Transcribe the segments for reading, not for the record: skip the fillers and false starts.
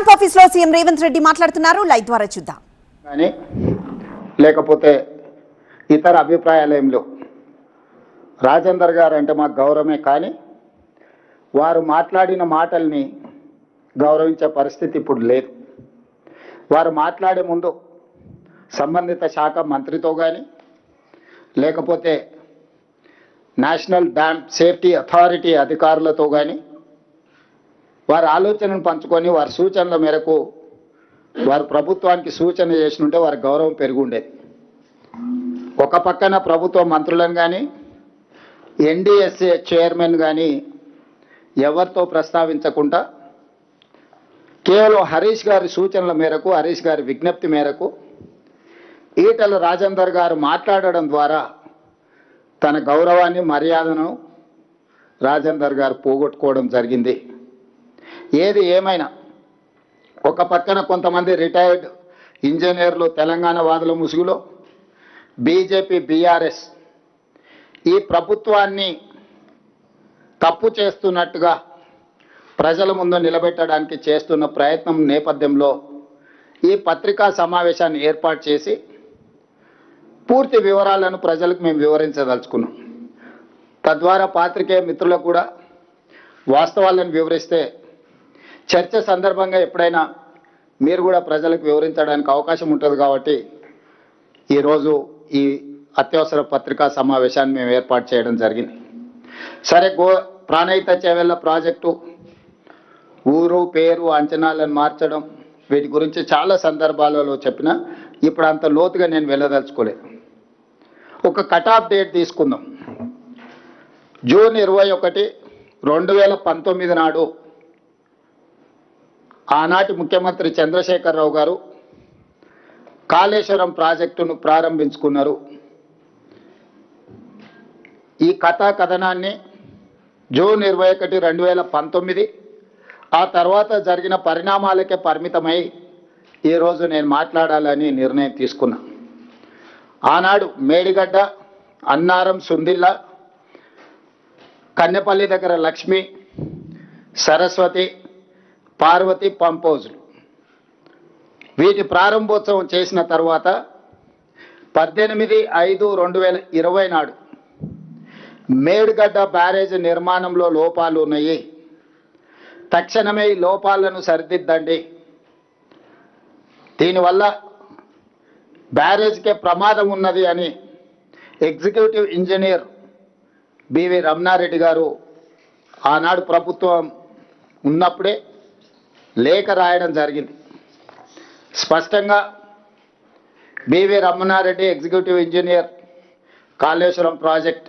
Camp office లో CM Revanth Reddy మాట్లాడుతున్నారు. Live ద్వారా చూద్దాం. కానీ లేకపోతే ఇతర అభిప్రాయాలు ఏం లేవు. రాజేందర్ గారు అంటే మాకు గౌరవమే, కానీ వారు మాట్లాడిన మాటల్ని గౌరవించే పరిస్థితి ఇప్పుడు లేదు. వారు మాట్లాడే ముందు సంబంధిత శాఖ మంత్రితో కానీ లేకపోతే నేషనల్ డ్యామ్ సేఫ్టీ అథారిటీ అధికారులతో కానీ వారి ఆలోచనను పంచుకొని వారి సూచనల మేరకు వారు ప్రభుత్వానికి సూచన చేసినుంటే వారి గౌరవం పెరుగుండేది. ఒక పక్కన ప్రభుత్వ మంత్రులను కానీ ఎన్డీఎస్ఏ చైర్మన్ కానీ ఎవరితో ప్రస్తావించకుండా కేవలం హరీష్ గారి సూచనల మేరకు, హరీష్ గారి విజ్ఞప్తి మేరకు ఈటెల రాజేందర్ గారు మాట్లాడడం ద్వారా తన గౌరవాన్ని, మర్యాదను రాజేందర్ గారు పోగొట్టుకోవడం జరిగింది. ఏది ఏమైనా ఒక పక్కన కొంతమంది రిటైర్డ్ ఇంజనీర్లు తెలంగాణ వాదుల ముసుగులో బీజేపీ, బీఆర్ఎస్ ఈ ప్రభుత్వాన్ని తప్పు చేస్తున్నట్టుగా ప్రజల ముందు నిలబెట్టడానికి చేస్తున్న ప్రయత్నం నేపథ్యంలో ఈ పత్రికా సమావేశాన్ని ఏర్పాటు చేసి పూర్తి వివరాలను ప్రజలకు మేము వివరించదలుచుకున్నాం. తద్వారా పాత్రికేయ మిత్రులకు కూడా వాస్తవాలను వివరిస్తే చర్చ సందర్భంగా ఎప్పుడైనా మీరు కూడా ప్రజలకు వివరించడానికి అవకాశం ఉంటుంది. కాబట్టి ఈరోజు ఈ అత్యవసర పత్రికా సమావేశాన్ని మేము ఏర్పాటు చేయడం జరిగింది. సరే, ప్రాణహిత చేవెళ్ల ప్రాజెక్టు ఊరు పేరు అంచనాలను మార్చడం వీటి గురించి చాలా సందర్భాలలో చెప్పిన, ఇప్పుడు అంత లోతుగా నేను వెళ్ళదలుచుకోలేదు. ఒక కట్ ఆఫ్ డేట్ తీసుకుందాం. జూన్ 21, 2019 నాడు ఆనాటి ముఖ్యమంత్రి చంద్రశేఖరరావు గారు కాళేశ్వరం ప్రాజెక్టును ప్రారంభించుకున్నారు. ఈ కథనాన్ని జూన్ 21, 2019 ఆ తర్వాత జరిగిన పరిణామాలకే పరిమితమై ఈరోజు నేను మాట్లాడాలని నిర్ణయం తీసుకున్నా. ఆనాడు మేడిగడ్డ, అన్నారం, సుందిల్ల, కన్నెపల్లి దగ్గర లక్ష్మి, సరస్వతి, పార్వతి పంపోజులు వీటి ప్రారంభోత్సవం చేసిన తర్వాత 18/5/2020 నాడు మేడిగడ్డ బ్యారేజ్ నిర్మాణంలో లోపాలు ఉన్నాయి, తక్షణమే ఈ లోపాలను సరిదిద్దండి, దీనివల్ల బ్యారేజ్కే ప్రమాదం ఉన్నది అని ఎగ్జిక్యూటివ్ ఇంజనీర్ బివి రమణారెడ్డి గారు ఆనాడు ప్రభుత్వం ఉన్నప్పుడే లేఖ రాయడం జరిగింది. స్పష్టంగా B V Ramana Reddy, executive engineer, Kaleshwaram project,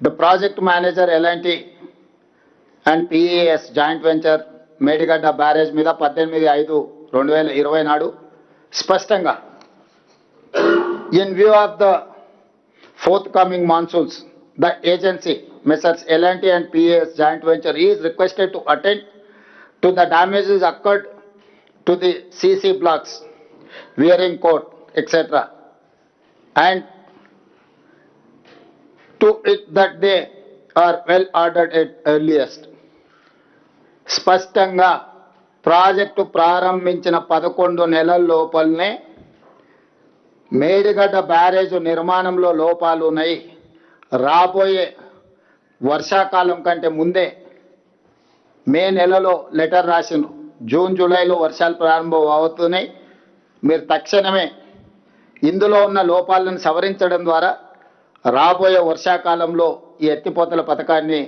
the project manager ఎలాంటి and PAS joint venture Medigadda barrage మీద 18/5/2020 నాడు స్పష్టంగా in view of the forthcoming monsoons, the agency, Messrs. L&T and PAS joint venture is requested to attend to the damages occurred to the CC blocks, wearing court, etc. and to it that they are well ordered at earliest. స్పష్టంగా project ప్రారంభించిన 11 నెలల లోపలనే Medigadda barrage నిర్మాణంలో లోపాలు ఉన్నాయి, రాబోయే వర్షాకాలం కంటే ముందే మే నెలలో లెటర్ రాసిండ్రు, జూన్ జూలైలో వర్షాలు ప్రారంభం అవుతున్నాయి, మీరు తక్షణమే ఇందులో ఉన్న లోపాలను సవరించడం ద్వారా రాబోయే వర్షాకాలంలో ఈ ఎత్తిపోతల పథకాన్ని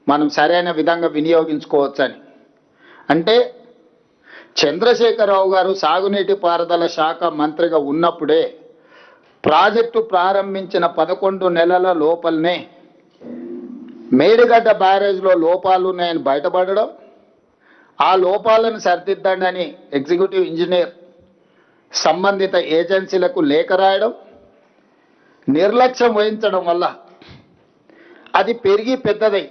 మనం సరైన విధంగా వినియోగించుకోవచ్చని. అంటే చంద్రశేఖరరావు గారు సాగునీటి పారుదల శాఖ మంత్రిగా ఉన్నప్పుడే ప్రాజెక్టు ప్రారంభించిన 11 నెలల లోపలనే మేడిగడ్డ బ్యారేజ్లో లోపాలు ఉన్నాయని బయటపడడం, ఆ లోపాలను సరిదిద్దండి అని ఎగ్జిక్యూటివ్ ఇంజనీర్ సంబంధిత ఏజెన్సీలకు లేఖ రాయడం, నిర్లక్ష్యం వహించడం వల్ల అది పెరిగి పెద్దదై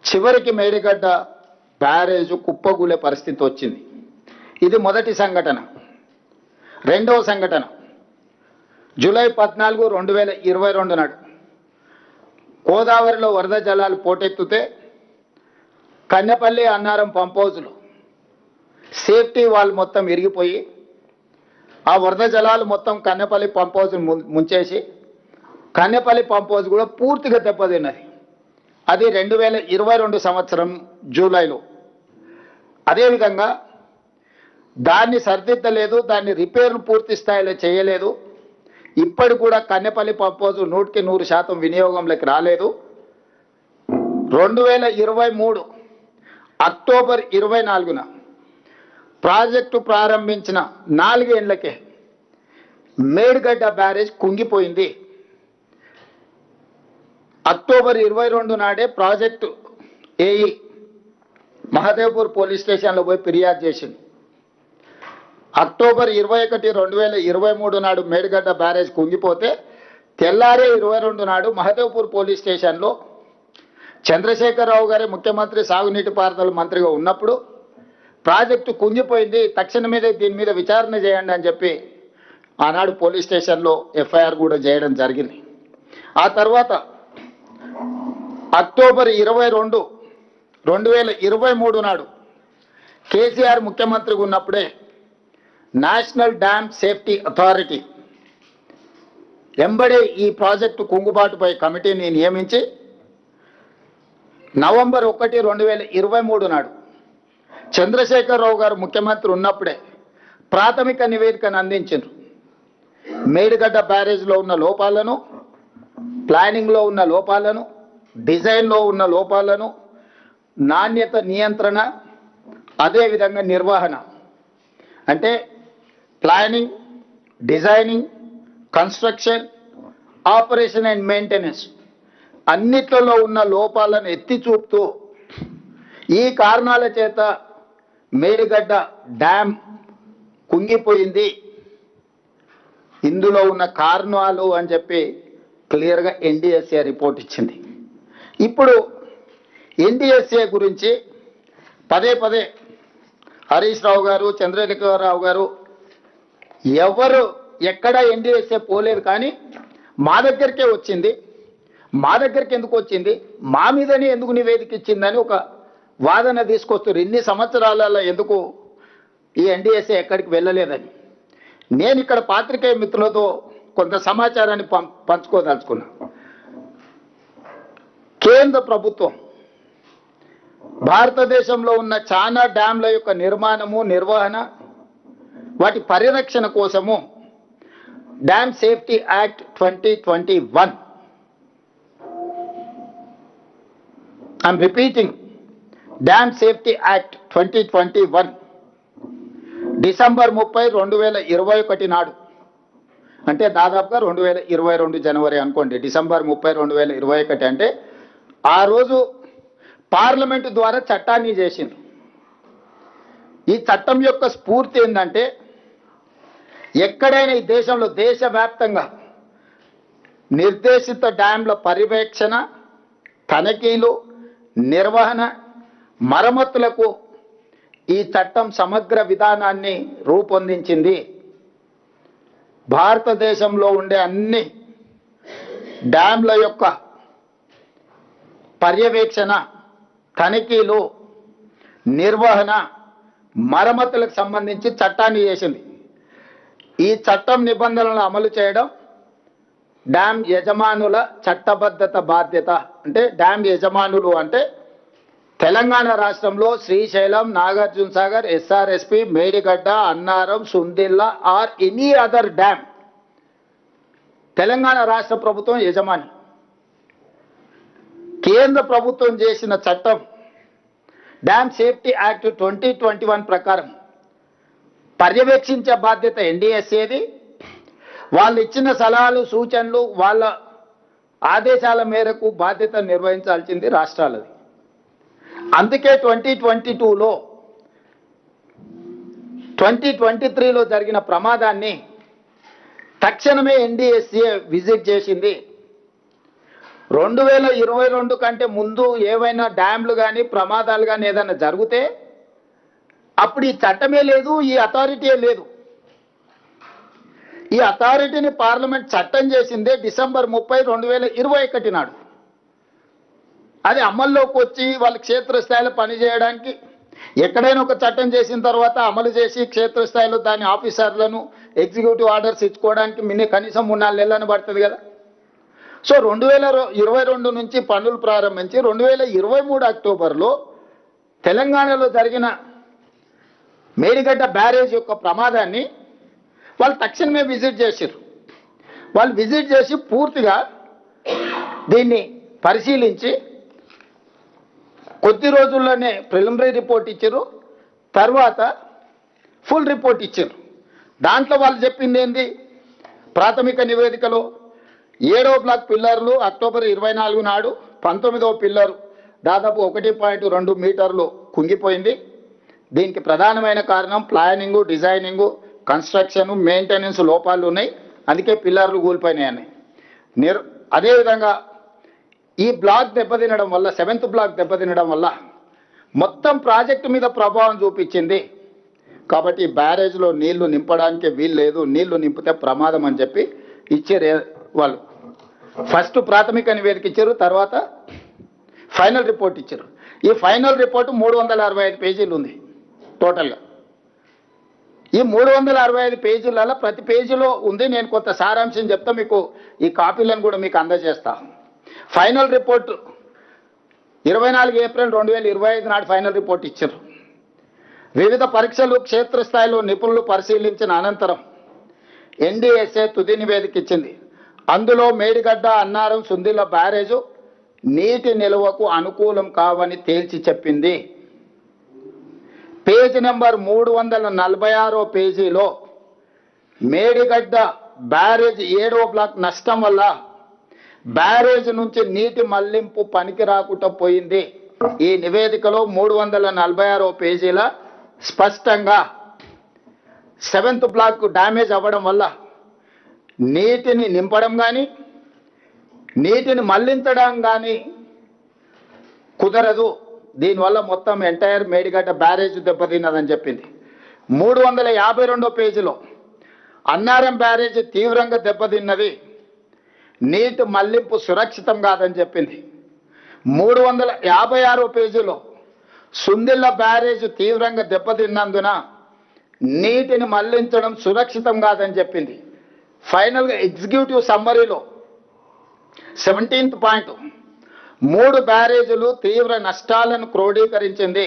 చివరికి మేడిగడ్డ బ్యారేజ్ కుప్పగూలే పరిస్థితి వచ్చింది. ఇది మొదటి సంఘటన. రెండవ సంఘటన జూలై 14, 2022 నాడు గోదావరిలో వరద జలాలు పోటెత్తుతే కన్నెపల్లి, అన్నారం పంప్ హౌజులు సేఫ్టీ వాల్ మొత్తం విరిగిపోయి ఆ వరద జలాలు మొత్తం కన్నెపల్లి పంప్ హౌస్ ముంచేసి కన్నెపల్లి పంప్ హౌస్ కూడా పూర్తిగా దెబ్బతిన్నది. అది 2022 సంవత్సరం జూలైలో. అదేవిధంగా దాన్ని సరిదిద్దలేదు, దాన్ని రిపేర్లు పూర్తి స్థాయిలో చేయలేదు. ఇప్పటి కూడా కన్నెపల్లి పంప్ హౌస్ 100% వినియోగంలోకి రాలేదు. 2023 అక్టోబర్ 24న ప్రాజెక్టు ప్రారంభించిన 4 ఏళ్లకే మేడిగడ్డ బ్యారేజ్ కుంగిపోయింది. అక్టోబర్ 22 నాడే ప్రాజెక్టు ఏఈ మహదేవ్పూర్ పోలీస్ స్టేషన్లో పోయి ఫిర్యాదు చేసింది. అక్టోబర్ 21, 2023 నాడు మేడిగడ్డ బ్యారేజ్ కుంగిపోతే తెల్లారే 22 నాడు మహదేవ్పూర్ పోలీస్ స్టేషన్లో చంద్రశేఖరరావు గారి ముఖ్యమంత్రి సాగునీటి పారుదల మంత్రిగా ఉన్నప్పుడు ప్రాజెక్టు కుంగిపోయింది, తక్షణమే దీని మీద విచారణ చేయండి అని చెప్పి ఆనాడు పోలీస్ స్టేషన్లో ఎఫ్ఐఆర్ కూడా చేయడం జరిగింది. ఆ తర్వాత అక్టోబర్ 22, 2023 నాడు కేసీఆర్ ముఖ్యమంత్రిగా ఉన్నప్పుడే నేషనల్ డ్యామ్ సేఫ్టీ అథారిటీ ఎంబడే ఈ ప్రాజెక్టు కుంగుబాటుపై కమిటీని నియమించి నవంబర్ 1, 2023 నాడు చంద్రశేఖరరావు గారు ముఖ్యమంత్రి ఉన్నప్పుడే ప్రాథమిక నివేదికను అందించారు. మేడిగడ్డ బ్యారేజ్లో ఉన్న లోపాలను, ప్లానింగ్లో ఉన్న లోపాలను, డిజైన్లో ఉన్న లోపాలను, నాణ్యత నియంత్రణ, అదేవిధంగా నిర్వహణ అంటే planning, designing, construction, operation and maintenance అన్నిట్లలో ఉన్న లోపాలను ఎత్తి చూపుతూ ఈ కారణాల చేత మేడిగడ్డ డ్యామ్ కుంగిపోయింది, ఇందులో ఉన్న కారణాలు అని చెప్పి క్లియర్గా ఎన్డీఎస్ఏ రిపోర్ట్ ఇచ్చింది. ఇప్పుడు ఎన్డీఎస్ఏ గురించి పదే పదే హరీష్ రావు గారు, చంద్రశేఖరరావు గారు ఎవరు ఎక్కడ ఎన్డీఎస్ఏ పోలేదు, కానీ మా దగ్గరికే వచ్చింది. మా దగ్గరికి ఎందుకు వచ్చింది, మా మీదనే ఎందుకు నివేదిక ఇచ్చిందని ఒక వాదన తీసుకొస్తారు. ఇన్ని సంవత్సరాలలో ఎందుకు ఈ ఎన్డీఎస్ఏ ఎక్కడికి వెళ్ళలేదని నేను ఇక్కడ పాత్రికేయ మిత్రులతో కొంత సమాచారాన్ని పంచుకోదలుచుకున్నా. కేంద్ర ప్రభుత్వం భారతదేశంలో ఉన్న చాలా డ్యాంల యొక్క నిర్మాణము, నిర్వహణ, వాటి పరిరక్షణ కోసము dam safety act 2021, I'm repeating, dam safety act 2021 December 30, 2021 నాడు, అంటే దాదాపుగా 2022 జనవరి అనుకోండి, డిసెంబర్ 30, 2021 అంటే ఆ రోజు పార్లమెంటు ద్వారా చట్టాన్ని చేసింది. ఈ చట్టం యొక్క స్ఫూర్తి ఏంటంటే ఎక్కడైనా ఈ దేశంలో దేశవ్యాప్తంగా నిర్దేశిత డ్యాంల పర్యవేక్షణ, తనిఖీలు, నిర్వహణ, మరమ్మతులకు ఈ చట్టం సమగ్ర విధానాన్ని రూపొందించింది. భారతదేశంలో ఉండే అన్ని డ్యాంల యొక్క పర్యవేక్షణ, తనిఖీలు, నిర్వహణ, మరమ్మతులకు సంబంధించి చట్టాన్ని చేసింది. ఈ చట్టం నిబంధనలను అమలు చేయడం డ్యామ్ యజమానుల చట్టబద్ధత బాధ్యత. అంటే డ్యామ్ యజమానులు అంటే తెలంగాణ రాష్ట్రంలో Srisailam, Nagarjuna Sagar, SRSP, Medigadda, Annaram, Sundilla or any other dam Telangana రాష్ట్ర ప్రభుత్వం యజమాని. కేంద్ర ప్రభుత్వం చేసిన చట్టం డ్యామ్ సేఫ్టీ యాక్ట్ 2021 ప్రకారం పర్యవేక్షించే బాధ్యత ఎన్డీఎస్ఏది. వాళ్ళు ఇచ్చిన సలహాలు, సూచనలు, వాళ్ళ ఆదేశాల మేరకు బాధ్యత నిర్వహించాల్సింది రాష్ట్రాలది. అందుకే 2022లో 2023లో జరిగిన ప్రమాదాన్ని తక్షణమే ఎన్డీఎస్ఏ విజిట్ చేసింది. 2022 కంటే ముందు ఏవైనా డ్యామ్లు కానీ ప్రమాదాలు కానీ ఏదైనా జరిగితే అప్పుడు ఈ చట్టమే లేదు, ఈ అథారిటీయే లేదు. ఈ అథారిటీని పార్లమెంట్ చట్టం చేసిందే డిసెంబర్ 30, 2021 నాడు. అది అమల్లోకి వచ్చి వాళ్ళ క్షేత్రస్థాయిలో పనిచేయడానికి ఎక్కడైనా ఒక చట్టం చేసిన తర్వాత అమలు చేసి క్షేత్రస్థాయిలో దాని ఆఫీసర్లను ఎగ్జిక్యూటివ్ ఆర్డర్స్ ఇచ్చుకోవడానికి కనీసం 3-4 నెలలను పడుతుంది కదా. సో 2022 నుంచి పనులు ప్రారంభించి 2023 అక్టోబర్లో తెలంగాణలో జరిగిన మేడిగడ్డ బ్యారేజ్ యొక్క ప్రమాదాన్ని వాళ్ళు తక్షణమే విజిట్ చేశారు. వాళ్ళు విజిట్ చేసి పూర్తిగా దీన్ని పరిశీలించి కొద్ది రోజుల్లోనే ప్రిలిమినరీ రిపోర్ట్ ఇచ్చారు, తర్వాత ఫుల్ రిపోర్ట్ ఇచ్చారు. దాంట్లో వాళ్ళు చెప్పింది ఏంది, ప్రాథమిక నివేదికలో 7వ బ్లాక్ పిల్లర్లు అక్టోబర్ 24 నాడు 19వ పిల్లరు దాదాపు 1.2 మీటర్లు కుంగిపోయింది. దీనికి ప్రధానమైన కారణం ప్లానింగు, డిజైనింగు, కన్స్ట్రక్షన్, మెయింటెనెన్స్ లోపాలు ఉన్నాయి, అందుకే పిల్లర్లు కూలిపోయినాయని. అదేవిధంగా ఈ బ్లాక్ దెబ్బతినడం వల్ల 7th బ్లాక్ దెబ్బతినడం వల్ల మొత్తం ప్రాజెక్టు మీద ప్రభావం చూపించింది. కాబట్టి బ్యారేజ్లో నీళ్లు నింపడానికి వీలు లేదు, నీళ్లు నింపితే ప్రమాదం అని చెప్పి ఇచ్చారు వాళ్ళు. ఫస్ట్ ప్రాథమిక నివేదిక ఇచ్చారు, తర్వాత ఫైనల్ రిపోర్ట్ ఇచ్చారు. ఈ ఫైనల్ రిపోర్టు 365 పేజీలు ఉంది టోటల్గా. ఈ 365 పేజీలలో ప్రతి పేజీలో ఉంది. నేను కొంత సారాంశం చెప్తా, మీకు ఈ కాపీలను కూడా మీకు అందజేస్తా. ఫైనల్ రిపోర్టు 24 ఏప్రిల్ 2025 నాడు ఫైనల్ రిపోర్ట్ ఇచ్చారు. వివిధ పరీక్షలు క్షేత్రస్థాయిలో నిపుణులు పరిశీలించిన అనంతరం ఎన్డీఎస్ఏ తుది నివేదిక ఇచ్చింది. అందులో మేడిగడ్డ, అన్నారం, సుందిల్ల బ్యారేజు నీటి నిల్వకు అనుకూలం కావని తేల్చి చెప్పింది. పేజీ నెంబర్ 346 పేజీలో మేడిగడ్డ బ్యారేజ్ 7వ బ్లాక్ నష్టం వల్ల బ్యారేజ్ నుంచి నీటి మళ్లింపు పనికి రాకుండా పోయింది. ఈ నివేదికలో 346 పేజీల స్పష్టంగా 7th బ్లాక్ డ్యామేజ్ అవ్వడం వల్ల నీటిని నింపడం కానీ నీటిని మళ్లించడం కానీ కుదరదు. దీనివల్ల మొత్తం ఎంటైర్ మేడిగడ్డ బ్యారేజ్ దెబ్బతిన్నదని చెప్పింది. 352 పేజీలో అన్నారం బ్యారేజ్ తీవ్రంగా దెబ్బతిన్నది, నీటి మళ్లింపు సురక్షితం కాదని చెప్పింది. 356 పేజీలో సుందిల్ల బ్యారేజ్ తీవ్రంగా దెబ్బతిన్నందున నీటిని మళ్లించడం సురక్షితం కాదని చెప్పింది. ఫైనల్గా ఎగ్జిక్యూటివ్ సమ్మరీలో 17th పాయింట్ 3 బ్యారేజీలు తీవ్ర నష్టాలను క్రోడీకరించింది,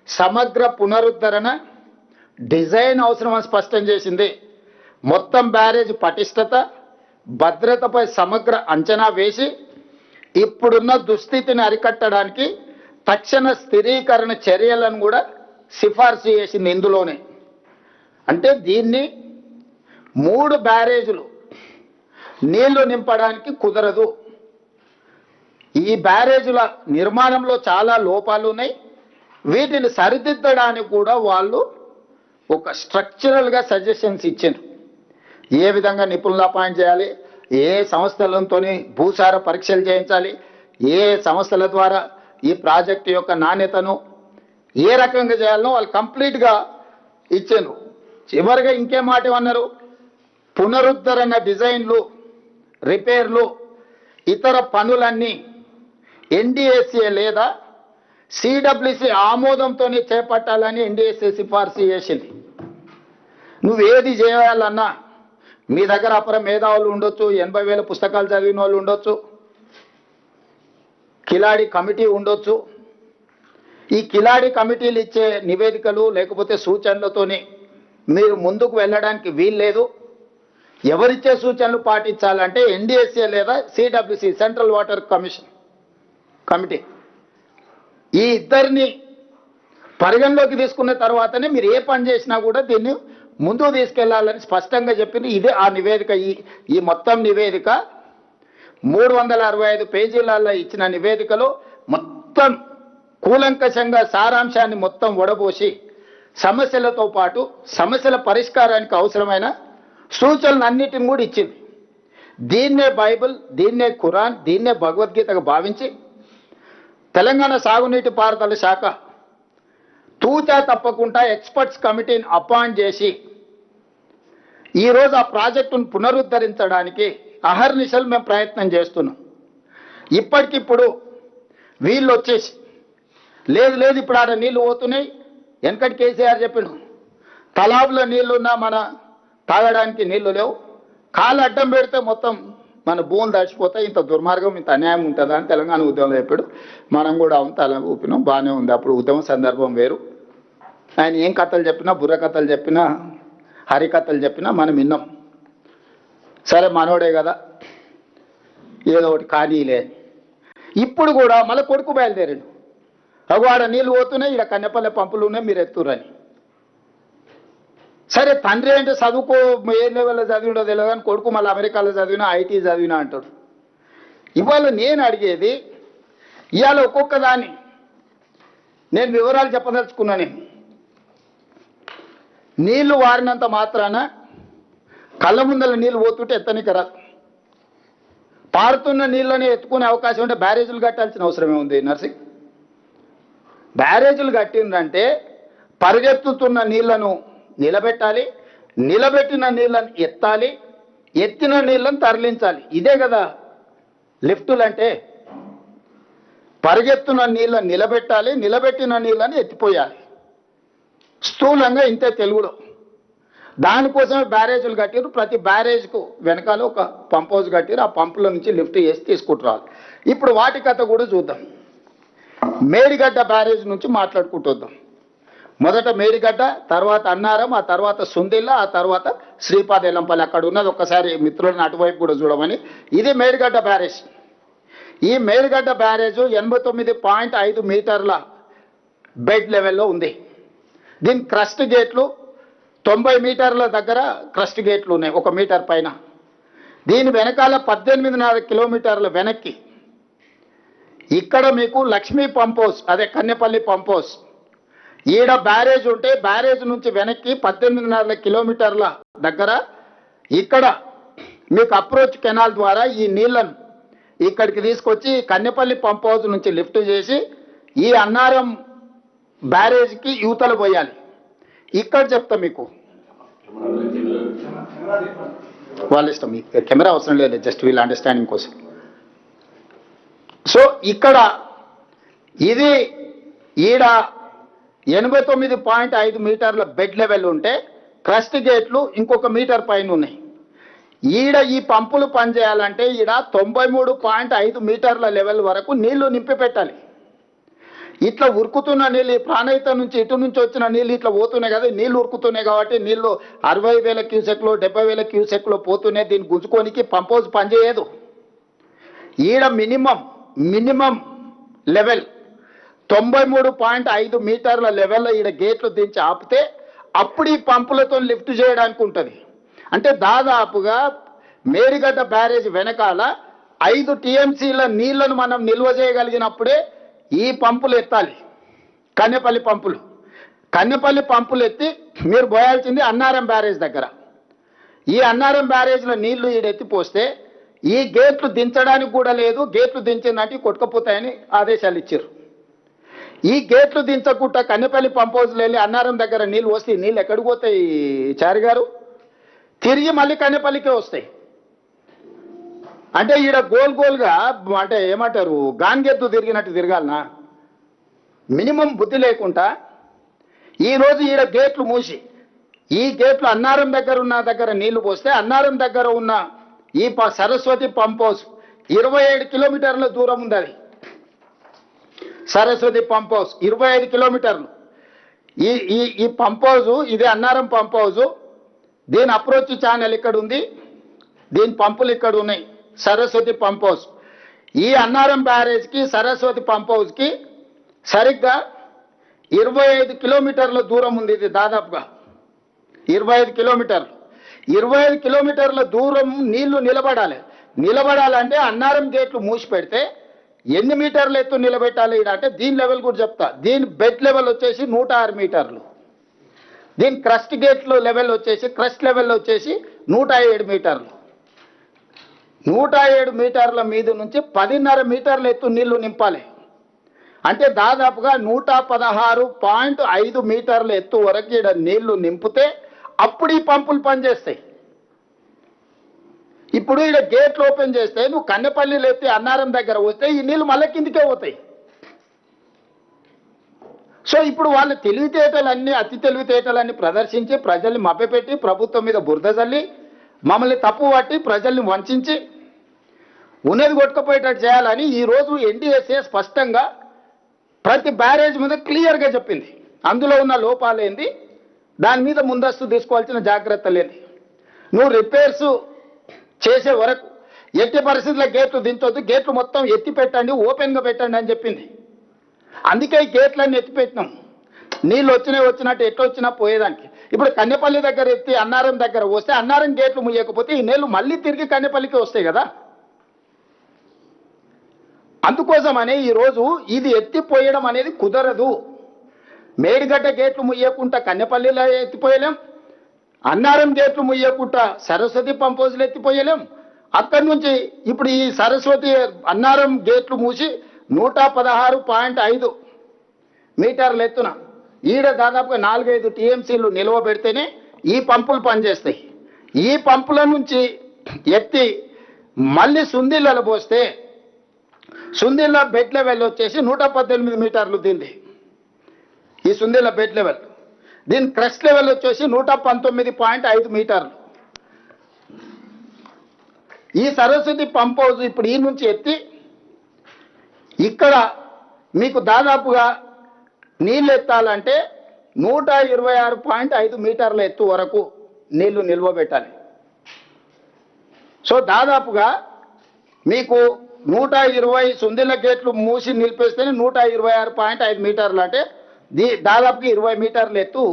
సమగ్ర పునరుద్ధరణ డిజైన్ అవసరమని స్పష్టం చేసింది. మొత్తం బ్యారేజ్ పటిష్టత, భద్రతపై సమగ్ర అంచనా వేసి ఇప్పుడున్న దుస్థితిని అరికట్టడానికి తక్షణ స్థిరీకరణ చర్యలను కూడా సిఫార్సు చేసింది ఇందులోనే. అంటే దీన్ని 3 బ్యారేజీలు నీళ్లు నింపడానికి కుదరదు. ఈ బ్యారేజీల నిర్మాణంలో చాలా లోపాలు ఉన్నాయి, వీటిని సరిదిద్దడానికి కూడా వాళ్ళు ఒక స్ట్రక్చరల్గా సజెషన్స్ ఇచ్చారు. ఏ విధంగా నిపుణులు అపాయింట్ చేయాలి, ఏ సంస్థలతో భూసార పరీక్షలు చేయించాలి, ఏ సంస్థల ద్వారా ఈ ప్రాజెక్టు యొక్క నాణ్యతను ఏ రకంగా చేయాలనో వాళ్ళు కంప్లీట్గా ఇచ్చారు. చివరిగా ఇంకే మాట అన్నారు, పునరుద్ధరణ డిజైన్లు, రిపేర్లు, ఇతర పనులన్నీ ఎన్డీఎస్ఏ లేదా సిడబ్ల్యూసి ఆమోదంతోనే చేపట్టాలని ఎన్డీఎస్ఏ సిఫార్సు చేసింది. నువ్వేది చేయాలన్నా మీ దగ్గర అపర మేధావులు ఉండొచ్చు, 80,000 పుస్తకాలు చదివిన వాళ్ళు ఉండొచ్చు, కిలాడి కమిటీ ఉండొచ్చు. ఈ కిలాడి కమిటీలు ఇచ్చే నివేదికలు లేకపోతే సూచనలతోనే మీరు ముందుకు వెళ్ళడానికి వీల్లేదు. ఎవరిచ్చే సూచనలు పాటించాలంటే ఎన్డీఎస్ఏ లేదా CWC central water commission committee, ఈ ఇద్దరిని పరిగణలోకి తీసుకున్న తర్వాతనే మీరు ఏ పని చేసినా కూడా దీన్ని ముందుకు తీసుకెళ్లాలని స్పష్టంగా చెప్పింది. ఇదే ఆ నివేదిక. ఈ మొత్తం నివేదిక 365 పేజీలలో ఇచ్చిన నివేదికలో మొత్తం కూలంకషంగా సారాంశాన్ని మొత్తం వడబోసి సమస్యలతో పాటు సమస్యల పరిష్కారానికి అవసరమైన సూచనలన్నిటిని కూడా ఇచ్చింది. దీన్నే బైబిల్, దీన్నే ఖురాన్, దీన్నే భగవద్గీతగా భావించి తెలంగాణ సాగునీటి పారుదల శాఖ తూచా తప్పకుండా ఎక్స్పర్ట్స్ కమిటీని అపాయింట్ చేసి ఈరోజు ఆ ప్రాజెక్టును పునరుద్ధరించడానికి అహర్నిశలు మేము ప్రయత్నం చేస్తున్నాం. ఇప్పటికిప్పుడు వీళ్ళు వచ్చేసి లేదు ఇప్పుడు ఆడ నీళ్ళు పోతున్నాయి, వెనకటి కేసీఆర్ చెప్పాడు, తలాబులో నీళ్లున్నా మన తాగడానికి నీళ్లు లేవు, కాలు అడ్డం పెడితే మొత్తం మన భూములు తడిచిపోతాయి, ఇంత దుర్మార్గం ఇంత అన్యాయం ఉంటుందా అని తెలంగాణ ఉద్యమంలో చెప్పాడు. మనం కూడా అవును తల ఊపినాం, బాగానే ఉంది. అప్పుడు ఉద్యమ సందర్భం వేరు. ఆయన ఏం కథలు చెప్పినా, బుర్ర కథలు చెప్పినా, హరికథలు చెప్పినా మనం విన్నాం. సరే మనోడే కదా ఏదో ఒకటి కానీలే. ఇప్పుడు కూడా మళ్ళీ కొడుకు బయలుదేరాడు, అగో ఆడ నీళ్ళు పోతున్నాయి, ఇక్కడ కన్నెపల్లె పంపులు ఉన్నాయి, మీరు ఎత్తురని. సరే తండ్రి అంటే చదువుకో ఏ లెవెల్లో చదివినో తెలియదు కానీ కొడుకు మళ్ళీ అమెరికాలో చదివినా ఐటీ చదివినా అంటాడు. ఇవాళ నేను అడిగేది, ఇవాళ ఒక్కొక్క దాన్ని నేను వివరాలు చెప్పదలుచుకున్నాను. నీళ్లు వారినంత మాత్రాన కళ్ళ ముందల నీళ్ళు పోతుంటే ఎత్తనికి రాదు. పారుతున్న నీళ్ళని ఎత్తుకునే అవకాశం ఉంటే బ్యారేజీలు కట్టాల్సిన అవసరమే ఉంది నర్సింగ్. బ్యారేజీలు కట్టిందంటే పరిగెత్తుతున్న నీళ్లను నిలబెట్టాలి, నిలబెట్టిన నీళ్ళని ఎత్తాలి, ఎత్తిన నీళ్ళని తరలించాలి. ఇదే కదా లిఫ్టులు అంటే. పరిగెత్తున్న నీళ్ళని నిలబెట్టాలి, నిలబెట్టిన నీళ్ళని ఎత్తిపోయాలి. స్థూలంగా ఇంతే తెలుగులో. దానికోసమే బ్యారేజీలు కట్టారు. ప్రతి బ్యారేజ్కు వెనకాల ఒక పంప్ హౌస్ కట్టారు. ఆ పంపుల నుంచి లిఫ్ట్ చేసి తీసుకుంటున్నారు. ఇప్పుడు వాటి కథ కూడా చూద్దాం. మేడిగడ్డ బ్యారేజ్ నుంచి మాట్లాడుకుంటూ వద్దాం. మొదట మేడిగడ్డ, తర్వాత అన్నారం, ఆ తర్వాత సుందిల్ల, ఆ తర్వాత శ్రీపాదెల్లంపల్లి అక్కడ ఉన్నది. ఒక్కసారి మిత్రులను అటువైపు కూడా చూడమని. ఇది మేడిగడ్డ బ్యారేజ్. ఈ మేడిగడ్డ బ్యారేజ్ 89.5 మీటర్ల బెడ్ లెవెల్లో ఉంది. దీని క్రస్ట్ గేట్లు 90 మీటర్ల దగ్గర క్రస్ట్ గేట్లు ఉన్నాయి, 1 మీటర్ పైన. దీని వెనకాల 18.5 కిలోమీటర్ల వెనక్కి ఇక్కడ మీకు లక్ష్మీ పంప్ హౌస్, అదే కన్నెపల్లి పంప్ హౌస్. ఈడ బ్యారేజ్ ఉంటే బ్యారేజ్ నుంచి వెనక్కి 18.5 కిలోమీటర్ల దగ్గర ఇక్కడ మీకు అప్రోచ్ కెనాల్ ద్వారా ఈ నీళ్లను ఇక్కడికి తీసుకొచ్చి కన్నెపల్లి పంప్ హౌస్ నుంచి లిఫ్ట్ చేసి ఈ అన్నారం బ్యారేజ్కి యువతలు పోయాలి. ఇక్కడ చెప్తా మీకు, వాళ్ళ ఇష్టం, కెమెరా అవసరం లేదు, జస్ట్ వీళ్ళ అండర్స్టాండింగ్ కోసం. సో ఇక్కడ ఇది ఈడ 89.5 మీటర్ల బెడ్ లెవెల్ ఉంటే క్రస్ట్ గేట్లు ఇంకొక మీటర్ పైన ఉన్నాయి. ఈడ ఈ పంపులు పనిచేయాలంటే ఈడ 93.5 మీటర్ల లెవెల్ వరకు నీళ్లు నింపి పెట్టాలి. ఇట్లా ఉరుకుతున్న నీళ్ళు, ఈ ప్రాణహిత నుంచి ఇటు నుంచి వచ్చిన నీళ్ళు ఇట్లా పోతున్నాయి కదా, నీళ్లు ఉరుకుతున్నాయి కాబట్టి నీళ్లు 60,000 క్యూసెక్లు 70,000 క్యూసెక్లు పోతున్నాయి. దీన్ని గుంజుకోనికి పంప్ హౌస్ పనిచేయదు. ఈడ మినిమం లెవెల్ 93.5 మీటర్ల లెవెల్లో ఈడ గేట్లు దించి ఆపితే అప్పుడు ఈ పంపులతో లిఫ్ట్ చేయడానికి ఉంటుంది. అంటే దాదాపుగా మేడిగడ్డ బ్యారేజ్ వెనకాల 5 టీఎంసీల నీళ్లను మనం నిల్వ చేయగలిగినప్పుడే ఈ పంపులు ఎత్తాలి. కన్నెపల్లి పంపులు ఎత్తి మీరు పోయాల్సింది అన్నారం బ్యారేజ్ దగ్గర. ఈ అన్నారం బ్యారేజ్లో నీళ్లు ఈడెత్తిపోస్తే ఈ గేట్లు దించడానికి కూడా లేదు. గేట్లు దించిందంటే కొట్టుకపోతాయని ఆదేశాలు ఇచ్చారు. ఈ గేట్లు దించకుండా కన్నెపల్లి పంప్ హౌస్లో వెళ్ళి అన్నారం దగ్గర నీళ్ళు వస్తే నీళ్ళు ఎక్కడికి పోతాయి చారి గారు? తిరిగి మళ్ళీ కన్నెపల్లికే వస్తాయి. అంటే ఈడ గోల్గా అంటే ఏమంటారు, గాన్గెద్దు తిరిగినట్టు తిరగాలనా? మినిమం బుద్ధి లేకుండా ఈరోజు ఈడ గేట్లు మూసి ఈ గేట్లు అన్నారం దగ్గర నీళ్లు పోస్తే అన్నారం దగ్గర ఉన్న ఈ సరస్వతి పంప్ హౌస్ 27 కిలోమీటర్ల దూరం ఉంది. అది సరస్వతి పంప్ హౌస్ 25 కిలోమీటర్లు. ఈ పంప్ హౌస్, ఇది అన్నారం పంప్ హౌస్. దీని అప్రోచ్ ఛానల్ ఇక్కడ ఉంది, దీని పంపులు ఇక్కడ ఉన్నాయి. సరస్వతి పంప్ హౌస్ ఈ అన్నారం బ్యారేజ్కి సరస్వతి పంప్ హౌస్కి సరిగ్గా 25 కిలోమీటర్ల దూరం ఉంది. ఇది దాదాపుగా 25 కిలోమీటర్లు. 25 కిలోమీటర్ల దూరం నీళ్లు నిలబడాలంటే అన్నారం గేట్లు మూసి పెడితే ఎన్ని మీటర్లు ఎత్తు నిలబెట్టాలి అంటే దీని లెవెల్ కూడా చెప్తా. దీని బెడ్ లెవెల్ వచ్చేసి 106 మీటర్లు. దీని క్రస్ట్ గేట్లు లెవెల్ వచ్చేసి 107 మీటర్లు. 107 మీటర్ల మీద నుంచి 10.5 మీటర్ల ఎత్తు నీళ్లు నింపాలి. అంటే దాదాపుగా 116.5 మీటర్ల ఎత్తు వరకు ఇక్కడ నీళ్లు నింపితే అప్పుడు ఈ పంపులు పనిచేస్తాయి. ఇప్పుడు ఇక్కడ గేట్లు ఓపెన్ చేస్తే నువ్వు కన్నెపల్లిలో ఎత్తి అన్నారం దగ్గర వస్తే ఈ నీళ్లు మళ్ళీ కిందికే పోతాయి. సో ఇప్పుడు వాళ్ళ తెలివితేటలన్నీ అతి తెలివితేటలన్నీ ప్రదర్శించి ప్రజల్ని మభ్యపెట్టి ప్రభుత్వం మీద బురద జల్లి మమ్మల్ని తప్పు పట్టి ప్రజల్ని వంచి ఉన్నది కొట్టుకుపోయేటట్టు చేయాలని ఈరోజు ఎన్డీఎస్ఏ స్పష్టంగా ప్రతి బ్యారేజ్ మీద క్లియర్గా చెప్పింది. అందులో ఉన్న లోపాలేంది, దాని మీద ముందస్తు తీసుకోవాల్సిన జాగ్రత్తలేంది. నువ్వు రిపేర్స్ చేసే వరకు ఎట్టి పరిస్థితుల్లో గేట్లు దించొద్దు, గేట్లు మొత్తం ఎత్తి పెట్టండి, ఓపెన్గా పెట్టండి అని చెప్పింది. అందుకే ఈ గేట్లన్నీ ఎత్తిపెట్టినాం. నీళ్ళు వచ్చినట్టు ఎట్లా వచ్చినా పోయేదానికి. ఇప్పుడు కన్నెపల్లి దగ్గర ఎత్తి అన్నారం దగ్గర వస్తే అన్నారం గేట్లు ముయ్యకపోతే ఈ నీళ్ళు మళ్ళీ తిరిగి కన్నెపల్లికి వస్తాయి కదా. అందుకోసమనే ఈరోజు ఇది ఎత్తిపోయడం అనేది కుదరదు. మేడిగడ్డ గేట్లు ముయ్యకుండా కన్నెపల్లిలో ఎత్తిపోయలేం, అన్నారం గేట్లు ముయ్యకుండా సరస్వతి పంపోజులు ఎత్తిపోయలేం. అక్కడి నుంచి ఇప్పుడు ఈ సరస్వతి అన్నారం గేట్లు మూసి 116.5 మీటర్ల ఎత్తున ఈడ దాదాపుగా 4-5 టీఎంసీలు నిల్వ పెడితేనే ఈ పంపులు పనిచేస్తాయి. ఈ పంపుల నుంచి ఎత్తి మళ్ళీ సుందిళ్ళలో పోస్తే సుందిళ్ళ బెడ్ లెవెల్ వచ్చేసి 118 మీటర్లు దీన్ని. ఈ సుందిళ్ళ బెడ్ లెవెల్, దీని క్రస్ట్ లెవెల్ వచ్చేసి 119.5 మీటర్లు. ఈ సరస్వతి పంప్ హౌస్ ఇప్పుడు ఈ నుంచి ఎత్తి ఇక్కడ మీకు దాదాపుగా నీళ్ళు ఎత్తాలంటే 126.5 మీటర్ల ఎత్తు వరకు నీళ్లు నిల్వ పెట్టాలి. సో దాదాపుగా మీకు 120 సుందిళ్ళ గేట్లు మూసి నిలిపేస్తేనే 126.5 మీటర్లు, అంటే దాదాపుగా 20 మీటర్ల ఎత్తు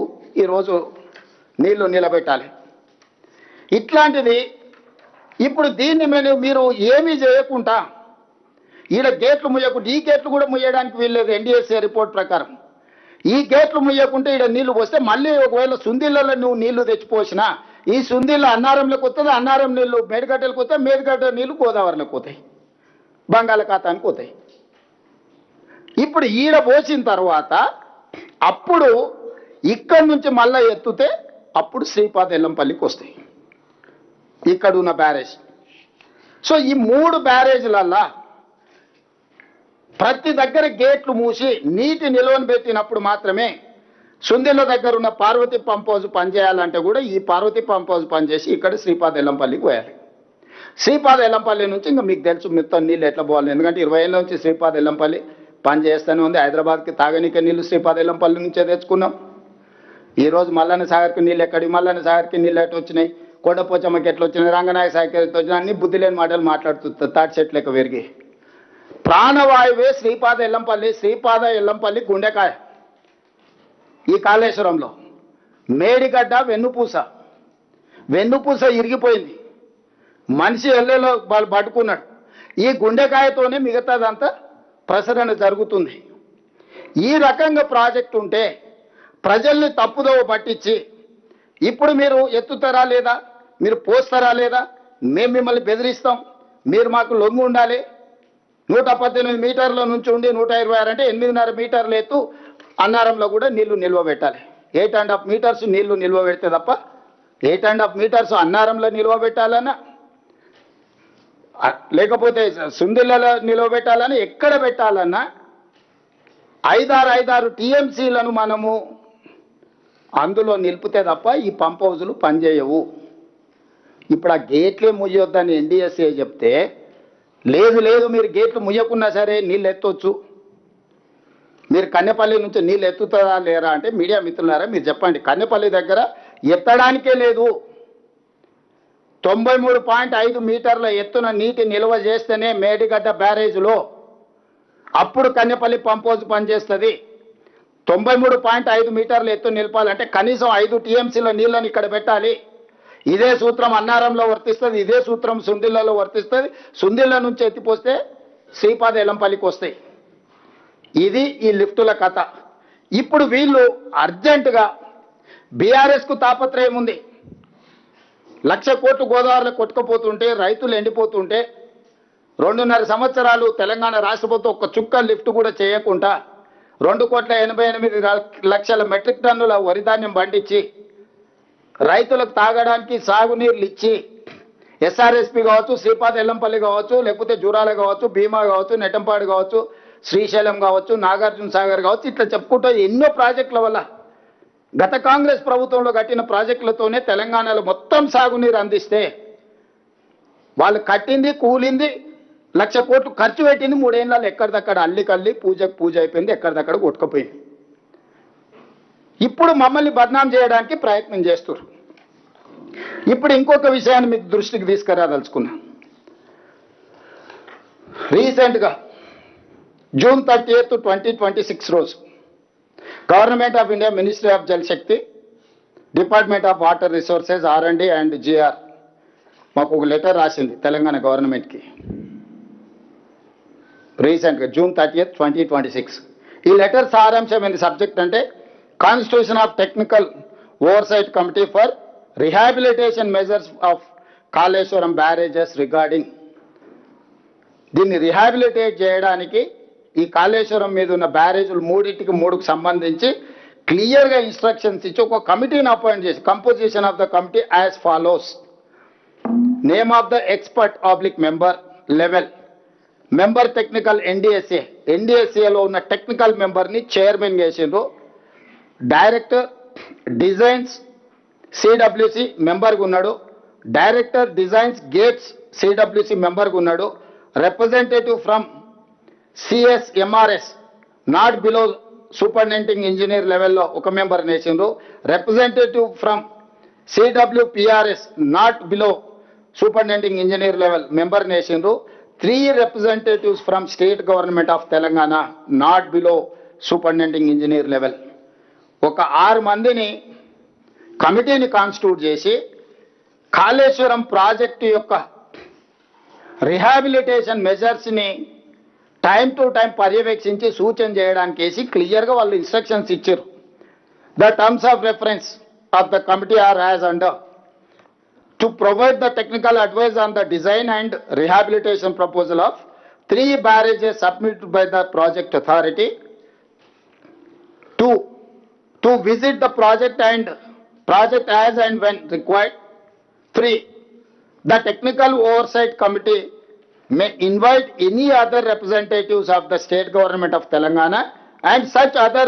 ఈరోజు నీళ్లు నిలబెట్టాలి. ఇట్లాంటిది ఇప్పుడు దీన్ని మీరు ఏమీ చేయకుండా ఈడ గేట్లు ముయ్యకుండా, ఈ గేట్లు కూడా ముయ్యడానికి వీల్లేదు ఎన్డీఎస్ఏ రిపోర్ట్ ప్రకారం. ఈ గేట్లు ముయ్యకుంటే ఈడ నీళ్లు పోస్తే మళ్ళీ ఒకవేళ సుందిళ్ళలో నువ్వు నీళ్లు తెచ్చిపోసినా ఈ సుందిళ్ళ అన్నారంలోకి వస్తుంది, అన్నారం నీళ్లు మేడిగడ్డలకు వస్తాయి, మేడిగడ్డ నీళ్లు గోదావరిలోకి పోతాయి, బంగాళాఖాతానికి పోతాయి. ఇప్పుడు ఈడ పోసిన తర్వాత అప్పుడు ఇక్కడి నుంచి మళ్ళీ ఎత్తుతే అప్పుడు శ్రీపాద ఎల్లంపల్లికి వస్తాయి ఇక్కడ ఉన్న బ్యారేజ్. సో ఈ 3 బ్యారేజ్లల్లా ప్రతి దగ్గర గేట్లు మూసి నీటి నిల్వను పెట్టినప్పుడు మాత్రమే సుందిళ్ళ దగ్గర ఉన్న పార్వతి పంప్ హౌస్ పనిచేయాలంటే కూడా ఈ పార్వతి పంప్ హౌస్ పనిచేసి ఇక్కడ శ్రీపాద ఎల్లంపల్లికి పోయాలి. శ్రీపాద ఎల్లంపల్లి నుంచి ఇంకా మీకు తెలుసు మొత్తం నీళ్ళు ఎట్లా పోవాలి, ఎందుకంటే 20 ఏళ్ళ నుంచి శ్రీపాద ఎల్లంపల్లి పనిచేస్తూనే ఉంది. హైదరాబాద్కి తాగనీకే నీళ్ళు శ్రీపాద ఎల్లంపల్లి నుంచే తెచ్చుకున్నాం. ఈరోజు మల్లన్న సాగర్కి నీళ్ళు ఎక్కడి, మల్లన్న సాగర్కి నీళ్ళు ఎట్లా వచ్చినాయి, కొండపోచమ్మకి ఎట్లా వచ్చినాయి, రంగనాయక సాగర్కి ఎట్లా వచ్చినాయి, అన్ని బుద్ధి లేని మాటలు మాట్లాడుతుంది తాటి చెట్లు లెక్క పెరిగి. ప్రాణవాయువే శ్రీపాద ఎల్లంపల్లి, శ్రీపాద ఎల్లంపల్లి గుండెకాయ. ఈ కాళేశ్వరంలో మేడిగడ్డ వెన్నుపూస ఇరిగిపోయింది, మనిషి ఎల్లెలో వాళ్ళు పట్టుకున్నాడు. ఈ గుండెకాయతోనే మిగతాదంతా ప్రసరణ జరుగుతుంది. ఈ రకంగా ప్రాజెక్టు ఉంటే ప్రజల్ని తప్పుదోవ పట్టించి ఇప్పుడు మీరు ఎత్తుతారా లేదా, మీరు పోస్తారా లేదా, మేము మిమ్మల్ని బెదిరిస్తాం, మీరు మాకు లొంగి ఉండాలి, 118 మీటర్ల నుంచి ఉండి 126 అంటే 8.5 మీటర్ల ఎత్తు అన్నారంలో కూడా నీళ్లు నిల్వ పెట్టాలి. 8.5 మీటర్స్ నీళ్లు నిల్వ పెడితే తప్ప 8.5 మీటర్స్ అన్నారంలో నిల్వ పెట్టాలన్నా లేకపోతే సుందిళ్ళలో నిల్వ పెట్టాలని ఎక్కడ పెట్టాలన్నా 5-6 టీఎంసీలను మనము అందులో నిలిపితే తప్ప ఈ పంప్ హౌజులు పనిచేయవు. ఇప్పుడు ఆ గేట్లే ముయ్యొద్దని ఎన్డీఎస్ఏ చెప్తే లేదు మీరు గేట్లు ముయ్యకున్నా సరే నీళ్ళు ఎత్తొచ్చు, మీరు కన్నెపల్లి నుంచి నీళ్ళు ఎత్తుతారా లేరా అంటే మీడియా మిత్రులారా మీరు చెప్పండి. కన్నెపల్లి దగ్గర ఎత్తడానికే లేదు, 93.5 మీటర్ల ఎత్తున నీటి నిల్వ చేస్తేనే మేడిగడ్డ బ్యారేజ్లో అప్పుడు కన్నెపల్లి పంప్ హౌజ్ పనిచేస్తుంది. 93.5 మీటర్ల ఎత్తు నిలపాలంటే కనీసం 5 టీఎంసీల నీళ్ళని ఇక్కడ పెట్టాలి. ఇదే సూత్రం అన్నారంలో వర్తిస్తుంది, ఇదే సూత్రం సుందిళ్ళలో వర్తిస్తుంది. సుందిళ్ళ నుంచి ఎత్తిపోస్తే శ్రీపాద ఎల్లంపల్లికి వస్తాయి. ఇది ఈ లిఫ్టుల కథ. ఇప్పుడు వీళ్ళు అర్జెంటుగా బీఆర్ఎస్కు తాపత్రయం ఉంది. 1,00,000 కోట్లు గోదావరిలో కొట్టుకుపోతుంటే, రైతులు ఎండిపోతుంటే, 2.5 సంవత్సరాలు తెలంగాణ రాష్ట్ర ప్రభుత్వం ఒక్క చుక్క లిఫ్ట్ కూడా చేయకుండా 2,88,00,000 మెట్రిక్ టన్నుల వరిధాన్యం పండించి రైతులకు తాగడానికి సాగునీళ్ళు ఇచ్చి ఎస్ఆర్ఎస్పి కావచ్చు, శ్రీపాద ఎల్లంపల్లి కావచ్చు, లేకపోతే జూరాల కావచ్చు, భీమా కావచ్చు, నెట్టంపాడు కావచ్చు, శ్రీశైలం కావచ్చు, నాగార్జున సాగర్ కావచ్చు, ఇట్లా చెప్పుకుంటూ ఎన్నో ప్రాజెక్టుల వల్ల గత కాంగ్రెస్ ప్రభుత్వంలో కట్టిన ప్రాజెక్టులతోనే తెలంగాణలో మొత్తం సాగునీరు అందిస్తే వాళ్ళు కట్టింది, కూలింది, 1,00,000 కోట్లు ఖర్చు పెట్టింది, 3 ఏళ్ళలో ఎక్కడిదక్కడ అల్లికల్లి పూజకు పూజ అయిపోయింది, ఎక్కడిదక్కడ కొట్టుకుపోయింది. ఇప్పుడు మమ్మల్ని బద్నాం చేయడానికి ప్రయత్నం చేస్తున్నారు. ఇప్పుడు ఇంకొక విషయాన్ని మీకు దృష్టికి తీసుకురాదలుచుకున్నా. రీసెంట్గా June 30th, 2026 రోజు government of India, ministry of Jal Shakti, department of water resources, R&D and GR మాకు ఒక లెటర్ రాసింది తెలంగాణ గవర్నమెంట్కి. రీసెంట్గా June 30th, 2026. ఈ లెటర్ సారాంశం ఏంది సబ్జెక్ట్ అంటే constitution of technical oversight committee for rehabilitation measures of Kaleshwaram barrages regarding. దీన్ని రిహాబిలిటేట్ చేయడానికి ఈ కాళేశ్వరం మీద ఉన్న బ్యారేజీలు 3కు సంబంధించి క్లియర్గా ఇన్స్ట్రక్షన్స్ ఇచ్చి ఒక కమిటీని అపాయింట్ చేసి, composition of the committee as follows. Name of the expert oblique member level, member technical ఎన్డీఎస్ఏలో ఉన్న టెక్నికల్ మెంబర్ని చైర్మన్ చేసిండ్రు. డైరెక్టర్ డిజైన్స్ సిడబ్ల్యూసి మెంబర్గా ఉన్నాడు. డైరెక్టర్ డిజైన్స్ గేట్స్ సిడబ్ల్యూసి మెంబర్గా ఉన్నాడు. Representative from CSMRS not below superintending engineer లెవెల్లో ఒక మెంబర్ వేసిండ్రు. Representative from CWPRS not below superintending engineer level member వేసిండ్రు. 3 representatives from state government of Telangana not below superintending engineer level. ఒక 6 మందిని కమిటీని constitute చేసి కాళేశ్వరం ప్రాజెక్టు యొక్క రిహాబిలిటేషన్ మెజర్స్ని టైం టు టైం పర్యవేక్షించి సూచన చేయడానికి వేసి క్లియర్గా వాళ్ళు ఇన్స్ట్రక్షన్స్ ఇచ్చారు. The terms of reference of the committee are as under to provide the technical advice on the design and rehabilitation proposal of 3 barrages submitted by the project authority, to visit the project as and when required. 3, the technical oversight committee may invite any other representatives of the state government of Telangana and such other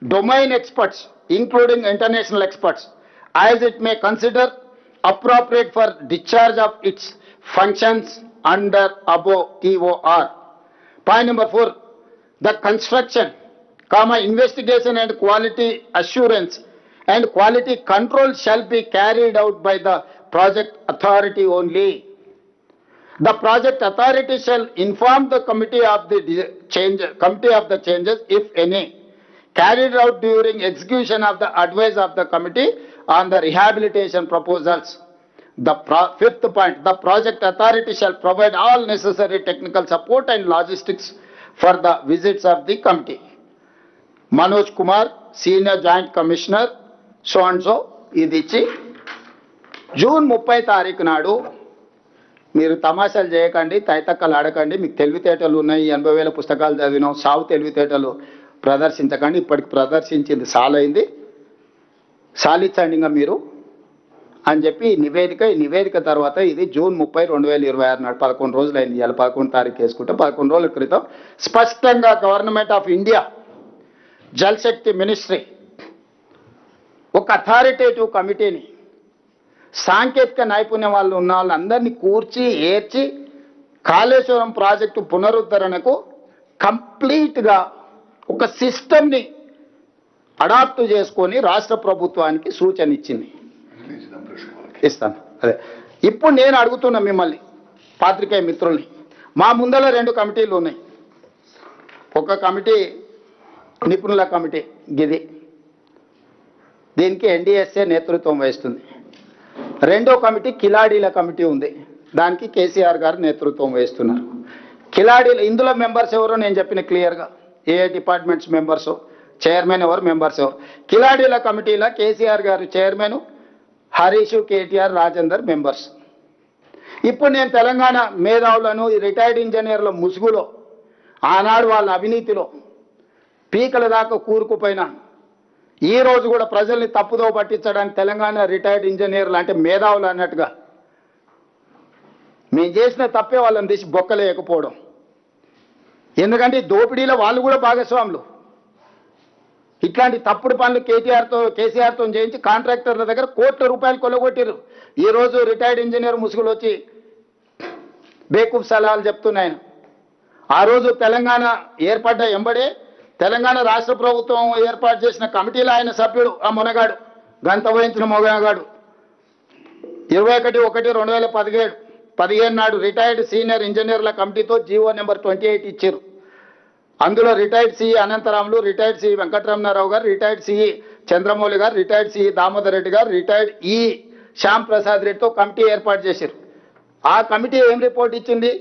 domain experts, including international experts, as it may consider appropriate for discharge of its functions under above TOR. Point number 4, the construction, investigation and quality assurance and quality control shall be carried out by the project authority only. The project authority shall inform the committee of the changes, if any, carried out during execution of the advice of the committee on the rehabilitation proposals. The 5th point, the project authority shall provide all necessary technical support and logistics for the visits of the committee. Manoj Kumar, Senior Joint Commissioner, so and so, ఇది ఇచ్చి June 30 తారీఖు నాడు మీరు తమాషాలు చేయకండి, తైతక్కలు ఆడకండి, మీకు తెలివితేటలు ఉన్నాయి, 80,000 పుస్తకాలు చదివినాం, సావు తెలివితేటలు ప్రదర్శించకండి, ఇప్పటికి ప్రదర్శించింది సాలైంది, సాలించండి ఇంకా మీరు అని చెప్పి ఈ నివేదిక తర్వాత ఇది June 30, 2026 నాడు 11 రోజులైంది. ఇవాళ 11 తారీఖు వేసుకుంటే 11 రోజుల క్రితం స్పష్టంగా government of India Jal Shakti ministry ఒక అథారిటేటివ్ కమిటీని, సాంకేతిక నైపుణ్యం వాళ్ళు ఉన్న వాళ్ళందరినీ కూర్చి ఏర్చి కాళేశ్వరం ప్రాజెక్టు పునరుద్ధరణకు కంప్లీట్గా ఒక సిస్టమ్ని అడాప్ట్ చేసుకొని రాష్ట్ర ప్రభుత్వానికి సూచన ఇచ్చింది. ఇస్తాను. అదే ఇప్పుడు నేను అడుగుతున్నా మిమ్మల్ని పాత్రికేయ మిత్రుల్ని, మా ముందర 2 కమిటీలు ఉన్నాయి. ఒక కమిటీ నిపుణుల కమిటీ గిది, దీనికి ఎన్డీఎస్ఏ నేతృత్వం వహిస్తుంది. రెండో కమిటీ కిలాడీల కమిటీ ఉంది, దానికి కేసీఆర్ గారు నేతృత్వం వహిస్తున్నారు. కిలాడీలు ఇందులో మెంబర్స్ ఎవరో నేను చెప్పిన క్లియర్గా, ఏ డిపార్ట్మెంట్స్ మెంబర్స్, చైర్మన్ ఎవరు, మెంబర్స్ ఎవరు. కిలాడీల కమిటీలో కేసీఆర్ గారు చైర్మన్, హరీష్, కేటీఆర్, రాజేందర్ మెంబర్స్. ఇప్పుడు నేను తెలంగాణ మేధావులను, రిటైర్డ్ ఇంజనీర్ల ముసుగులో, ఆనాడు వాళ్ళ అవినీతిలో పీకల దాకా కూరుకుపోయినా ఈ రోజు కూడా ప్రజల్ని తప్పుదో పట్టించడానికి తెలంగాణ రిటైర్డ్ ఇంజనీర్లు అంటే మేధావులు అన్నట్టుగా మేము చేసిన తప్పే వాళ్ళని తీసి బొక్కలేయకపోవడం. ఎందుకంటే ఈ దోపిడీలో వాళ్ళు కూడా భాగస్వాములు. ఇట్లాంటి తప్పుడు పనులు కేసీఆర్తో చేయించి కాంట్రాక్టర్ల దగ్గర కోట్ల రూపాయలు కొల్లగొట్టారు. ఈరోజు రిటైర్డ్ ఇంజనీర్ ముసుగులు వచ్చి బేకూఫ్ సలహాలు చెప్తున్నాయన. ఆ రోజు తెలంగాణ ఏర్పడ్డ ఎంబడే తెలంగాణ రాష్ట్ర ప్రభుత్వం ఏర్పాటు చేసిన కమిటీలో ఆయన సభ్యుడు, ఆ మొనగాడు గంత వహించిన మొనగాడు 21/1/2017 నాడు రిటైర్డ్ సీనియర్ ఇంజనీర్ల కమిటీతో జీవో నెంబర్ 28 ఇచ్చారు. అందులో retired CE Anantharamulu, retired CE Venkataramana Rao garu, retired CE Chandramouli గారు, రిటైర్డ్ సిఈ దామోదర్ రెడ్డి గారు, రిటైర్డ్ ఈ శ్యామ్ ప్రసాద్ రెడ్డితో కమిటీ ఏర్పాటు చేశారు. ఆ కమిటీ ఏం రిపోర్ట్ ఇచ్చింది?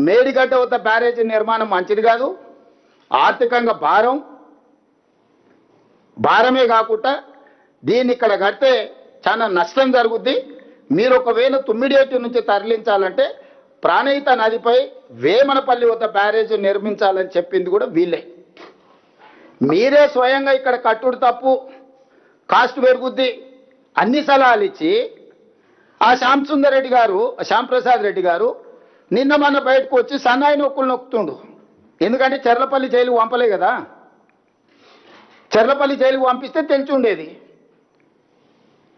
మేడిగడ్డ వద్ద బ్యారేజీ నిర్మాణం మంచిది కాదు, ఆర్థికంగా భారమే కాకుండా దీన్ని ఇక్కడ కడితే చాలా నష్టం జరుగుద్ది. మీరు ఒకవేళ తుమ్మిడియేటి నుంచి తరలించాలంటే ప్రాణహిత నదిపై వేమనపల్లి వద్ద బ్యారేజీ నిర్మించాలని చెప్పింది కూడా వీళ్ళే. మీరే స్వయంగా ఇక్కడ కట్టుడు తప్పు, కాస్ట్ పెరుగుద్ది అన్ని సలహాలు ఇచ్చి ఆ శ్యామ్ ప్రసాద్ రెడ్డి గారు నిన్న మొన్న బయటకు వచ్చి సన్నాయి నొక్కులు నొక్కుతుండు. ఎందుకంటే చెర్లపల్లి జైలుకు పంపలే కదా. చెర్లపల్లి జైలుకు పంపిస్తే తెలిసి ఉండేది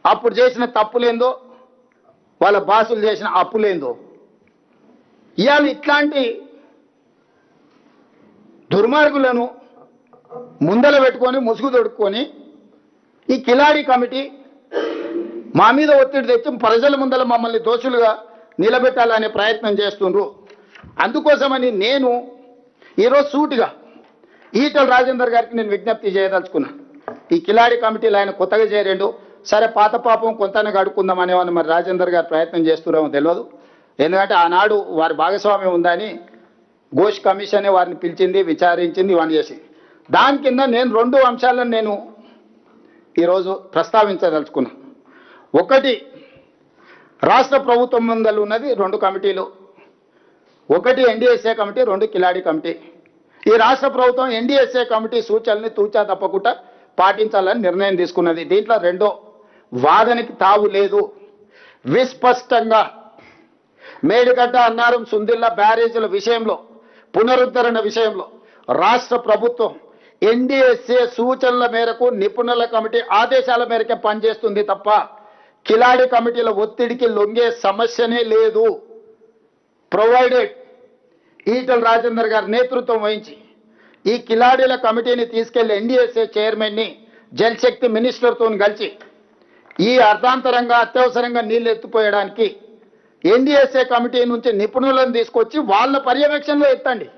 అప్పుడు చేసిన తప్పులేందో, వాళ్ళ బాసులు చేసిన అప్పులేందో. ఇవాళ ఇట్లాంటి దుర్మార్గులను ముందల పెట్టుకొని ముసుగు తొడుక్కొని ఈ కిలాడి కమిటీ మా మీద ఒత్తిడి తెచ్చి ప్రజల ముందల మమ్మల్ని దోషులుగా నిలబెట్టాలనే ప్రయత్నం చేస్తుండ్రు. అందుకోసమని నేను ఈరోజు సూటిగా ఈటల రాజేందర్ గారికి నేను విజ్ఞప్తి చేయదలుచుకున్నా. ఈ కిలాడి కమిటీలో ఆయన కొత్తగా చేరేండు, సరే పాత పాపం కొంతనే గడుక్కుందాం అనేవాడిని. మరి రాజేందర్ గారు ప్రయత్నం చేస్తున్నామో తెలియదు. ఎందుకంటే ఆనాడు వారి భాగస్వామ్యం ఉందని ఘోష్ కమిషనే వారిని పిలిచింది, విచారించింది, ఇవన్నీ చేసి దాని కింద నేను 2 అంశాలను నేను ఈరోజు ప్రస్తావించదలుచుకున్నా. ఒకటి, రాష్ట్ర ప్రభుత్వం ముందలు ఉన్నది 2 కమిటీలు, ఒకటి ఎన్డీఎస్ఏ కమిటీ, 2 కిలాడి కమిటీ. ఈ రాష్ట్ర ప్రభుత్వం ఎన్డీఎస్ఏ కమిటీ సూచనల్ని తూచా తప్పకుండా పాటించాలని నిర్ణయం తీసుకున్నది. దీంట్లో రెండో వాదనకి తావు లేదు. విస్పష్టంగా మేడిగడ్డ, అన్నారం, సుందిల్లా బ్యారేజీల విషయంలో, పునరుద్ధరణ విషయంలో రాష్ట్ర ప్రభుత్వం ఎన్డీఎస్ఏ సూచనల మేరకు నిపుణుల కమిటీ ఆదేశాల మేరకే పనిచేస్తుంది తప్ప కిలాడి కమిటీల ఒత్తిడికి లొంగే సమస్యనే లేదు. ప్రొవైడెడ్ ఈటల రాజేందర్ గారు నేతృత్వం వహించి ఈ కిలాడీల కమిటీని తీసుకెళ్లి ఎన్డీఎస్ఏ చైర్మన్ని జలశక్తి మినిస్టర్తో కలిసి ఈ అర్థాంతరంగా అత్యవసరంగా నీళ్లు ఎత్తిపోయడానికి ఎన్డీఎస్ఏ కమిటీ నుంచి నిపుణులను తీసుకొచ్చి వాళ్ళ పర్యవేక్షణలో ఎత్తండి.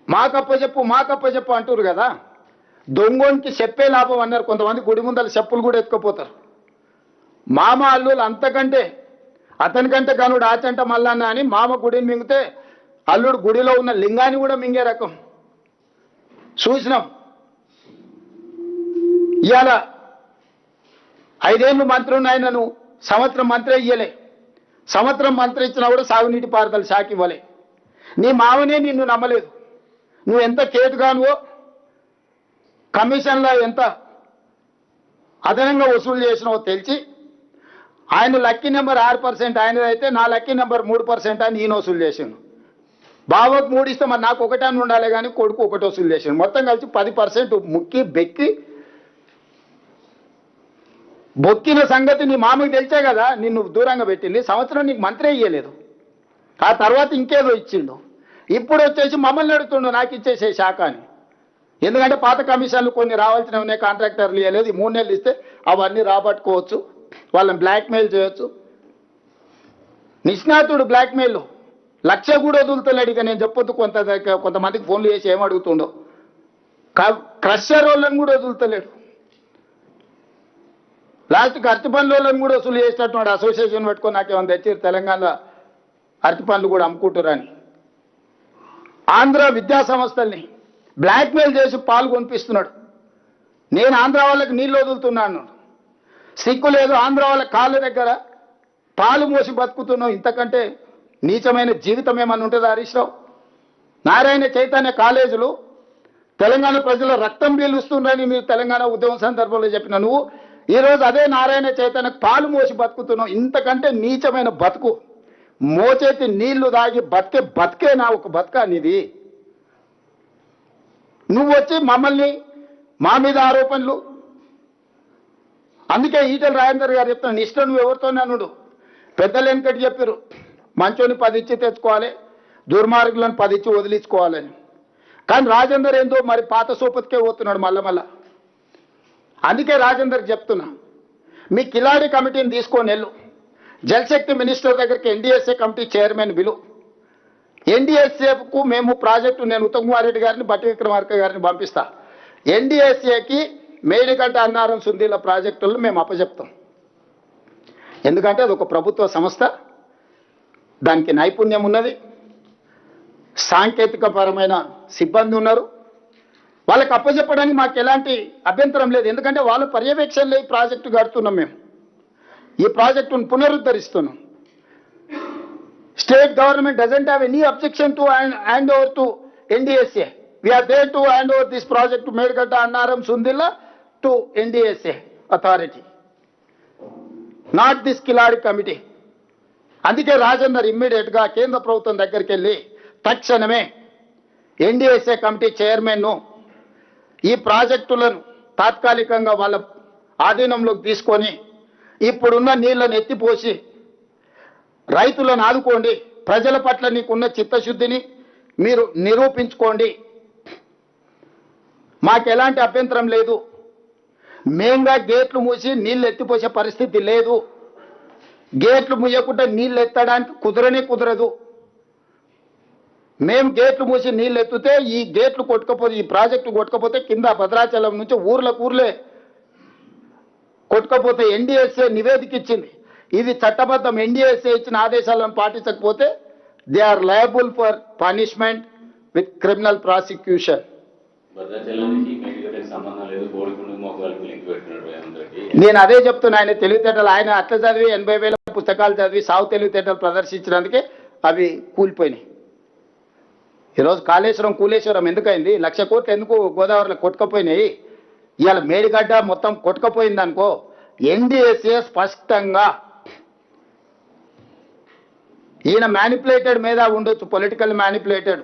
మాకప్పచెప్పు అంటారు కదా. దొంగోనికి చెప్పే లాభం అన్నారు కొంతమంది. గుడి ముందల చెప్పులు కూడా ఎత్తుకుపోతారు. మామ అల్లులు అంతకంటే అతనికంటే కనుడు ఆచంట మల్లన్న అని మామ గుడిని మింగితే అల్లుడు గుడిలో ఉన్న లింగాన్ని కూడా మింగే రకం చూసినాం. ఇవాళ 5 ఏళ్ళు మంత్రి ఉన్నాయనను సంవత్సరం మంత్రి ఇయ్యలే. సంవత్సరం మంత్రి ఇచ్చినా కూడా సాగునీటి పారుదల శాఖ ఇవ్వలే. నీ మామనే నిన్ను నమ్మలేదు. నువ్వు ఎంత కేటుగానువో, కమిషన్లో ఎంత అదనంగా వసూలు చేసినావో తెలిసి ఆయన లక్కీ నెంబర్ 6% ఆయనదైతే నా లక్కీ నెంబర్ 3% అని ఈయన వసూలు చేసిండు. బావకు 3 ఇస్తే మరి నాకు 1 అని ఉండాలి కానీ కొడుకు 1 వసూలు చేసిండు. మొత్తం కలిసి 10% ముక్కి బెక్కి బొక్కిన సంగతి నీ మామకి తెలిసే కదా నిన్ను దూరంగా పెట్టింది. సంవత్సరం నీకు మంత్రే ఇయ్యలేదు. ఆ తర్వాత ఇంకేదో ఇచ్చిండు. ఇప్పుడు వచ్చేసి మమ్మల్ని అడుగుతుండు నాకు ఇచ్చేసే శాఖ అని. ఎందుకంటే పాత కమిషన్లు కొన్ని రావాల్సినవి ఉన్నాయి, కాంట్రాక్టర్లు ఇవ్వలేదు. ఈ 3 నెలలు ఇస్తే అవన్నీ రాబట్టుకోవచ్చు, వాళ్ళని బ్లాక్మెయిల్ చేయొచ్చు. నిష్ణాతుడు బ్లాక్మెయిల్ 1,00,000 కూడా వదులుతలేడు. ఇక నేను చెప్పొద్దు కొంతమందికి ఫోన్లు చేసి ఏమడుగుతుండో. క్రషర్ వాళ్ళని కూడా వదులుతలేడు. లాస్ట్కి అరటి పండ్ల వాళ్ళని కూడా వసూలు చేసినట్టున్నాడు. అసోసియేషన్ పెట్టుకొని నాకేమైనా తెచ్చారు తెలంగాణలో అరటి పండ్లు కూడా అమ్ముకుంటారని. ఆంధ్ర విద్యా సంస్థల్ని బ్లాక్మెయిల్ చేసి పాలు కొనిపిస్తున్నాడు. నేను ఆంధ్ర వాళ్ళకి నీళ్ళు వదులుతున్నాను, సిగ్గు లేదు. ఆంధ్ర వాళ్ళ కాళ్ళ దగ్గర పాలు మోసి బతుకుతున్నావు. ఇంతకంటే నీచమైన జీవితం ఏమన్నా ఉంటుందా హరీష్ రావు? నారాయణ చైతన్య కాలేజీలు తెలంగాణ ప్రజల రక్తం పీలుస్తుందని మీరు తెలంగాణ ఉద్యమం సందర్భంలో చెప్పిన నువ్వు ఈరోజు అదే నారాయణ చైతన్య పాలు మోసి బతుకుతున్నావు. ఇంతకంటే నీచమైన బతుకు మోచేతి నీళ్లు దాగి బతికేనా ఒక బతుకా నీది? నువ్వు వచ్చి మమ్మల్ని మా మీద ఆరోపణలు. అందుకే ఈటెల రాజేందర్ గారు చెప్తాను, ఇష్టం నువ్వు ఎవరితోనే అనుడు. పెద్దలు వెనకటి చెప్పారు, మంచోని 10 ఇచ్చి తెచ్చుకోవాలి, దుర్మార్గులను 10 ఇచ్చి వదిలించుకోవాలని. కానీ రాజేందర్ ఏందో మరి పాత సోపతికే పోతున్నాడు మళ్ళా. అందుకే రాజేందర్కి చెప్తున్నా, మీ కిలాడి కమిటీని తీసుకొని వెళ్ళు, జలశక్తి మినిస్టర్ దగ్గరికి ఎన్డీఎస్ఏ కమిటీ చైర్మన్ బిలు. ఎన్డీఎస్ఏకు మేము ప్రాజెక్టు, నేను ఉత్తమ్ కుమార్ రెడ్డి గారిని బట్టి విక్రమార్క గారిని పంపిస్తా. ఎన్డీఎస్ఏకి మేడిగడ్డ అన్నారం సుందీల ప్రాజెక్టులను మేము అప్పచెప్తాం. ఎందుకంటే అది ఒక ప్రభుత్వ సంస్థ, దానికి నైపుణ్యం ఉన్నది, సాంకేతికపరమైన సిబ్బంది ఉన్నారు. వాళ్ళకి అప్పచెప్పడానికి మాకు ఎలాంటి అభ్యంతరం లేదు. ఎందుకంటే వాళ్ళ పర్యవేక్షణలో ఈ ప్రాజెక్టు కడుతున్నాం. మేము ఈ ప్రాజెక్టును పునరుద్ధరిస్తున్నాం. State government doesn't have any objection to hand over to NDSA. We are there to hand over this project to Medgadda Annaram Sundilla to NDSA authority, not this Kiladi committee. అందుకే Rajender immediate గా కేంద్ర ప్రభుత్వం దగ్గరికి వెళ్ళి తక్షణమే NDSA committee చైర్మన్ను ఈ ప్రాజెక్టులను తాత్కాలికంగా వాళ్ళ ఆధీనంలోకి తీసుకొని ఇప్పుడున్న నీళ్లను ఎత్తిపోసి రైతులను ఆదుకోండి, ప్రజల పట్ల నీకున్న చిత్తశుద్ధిని మీరు నిరూపించుకోండి. మాకు ఎలాంటి అభ్యంతరం లేదు. మేంగా గేట్లు మూసి నీళ్ళు ఎత్తిపోసే పరిస్థితి లేదు. గేట్లు మూయకుండా నీళ్ళు ఎత్తడానికి కుదరదు. మేము గేట్లు మూసి నీళ్ళు ఎత్తితే ఈ గేట్లు కొట్టుకపోతే, ఈ ప్రాజెక్టు కొట్టుకపోతే కింద భద్రాచలం నుంచి ఊర్లే కొట్టుకపోతే ఎన్డీఎస్ఏ నివేదిక ఇచ్చింది. ఇది చట్టబద్ధం. ఎన్డీఎస్ఏ ఇచ్చిన ఆదేశాలను పాటించకపోతే they are liable for punishment with criminal prosecution. నేను అదే చెప్తున్నా, ఆయన తెలివితేటలు, ఆయన అట్లా చదివి 80,000 పుస్తకాలు చదివి సాగు తెలివితేటలు ప్రదర్శించడానికే అవి కూలిపోయినాయి. ఈరోజు కాళేశ్వరం కూలేశ్వరం ఎందుకైంది? 1,00,000 కోట్లు ఎందుకు గోదావరిలో కొట్టుకపోయినాయి? ఇవాళ మేడిగడ్డ మొత్తం కొట్టుకపోయింది అనుకో, ఎన్డీఎస్ఏ స్పష్టంగా ఈయన మ్యానిపులేటెడ్ మీద ఉండొచ్చు, పొలిటికల్ మ్యానిపులేటెడ్.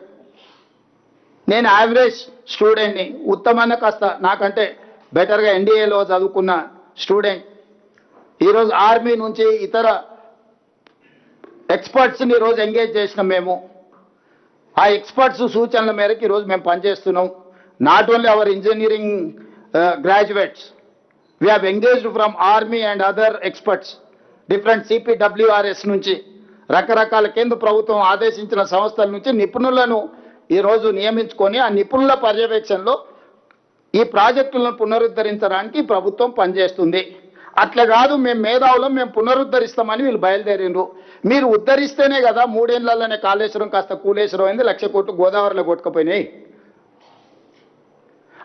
నేను యావరేజ్ స్టూడెంట్ని, ఉత్తమన్న కాస్త నాకంటే బెటర్గా ఎన్డీఏలో చదువుకున్న స్టూడెంట్. ఈరోజు ఆర్మీ నుంచి ఇతర ఎక్స్పర్ట్స్ని ఈరోజు ఎంగేజ్ చేసినాం మేము. ఆ ఎక్స్పర్ట్స్ సూచనల మేరకు ఈరోజు మేము పనిచేస్తున్నాం. Not only our engineering graduates, we have engaged from army and other experts, different CPWRS నుంచి, రకరకాల కేంద్ర ప్రభుత్వం ఆదేశించిన సంస్థల నుంచి నిపుణులను ఈరోజు నియమించుకొని ఆ నిపుణుల పర్యవేక్షణలో ఈ ప్రాజెక్టులను పునరుద్ధరించడానికి ప్రభుత్వం పనిచేస్తుంది. అట్లా కాదు మేము మేధావులం, మేము పునరుద్ధరిస్తామని వీళ్ళు బయలుదేరిండ్రు. మీరు ఉద్ధరిస్తేనే కదా 3 ఏళ్లలోనే కాళేశ్వరం కాస్త కూలేశ్వరం అయింది, 1,00,000 కోట్లు గోదావరిలో కొట్టుకుపోయినాయి.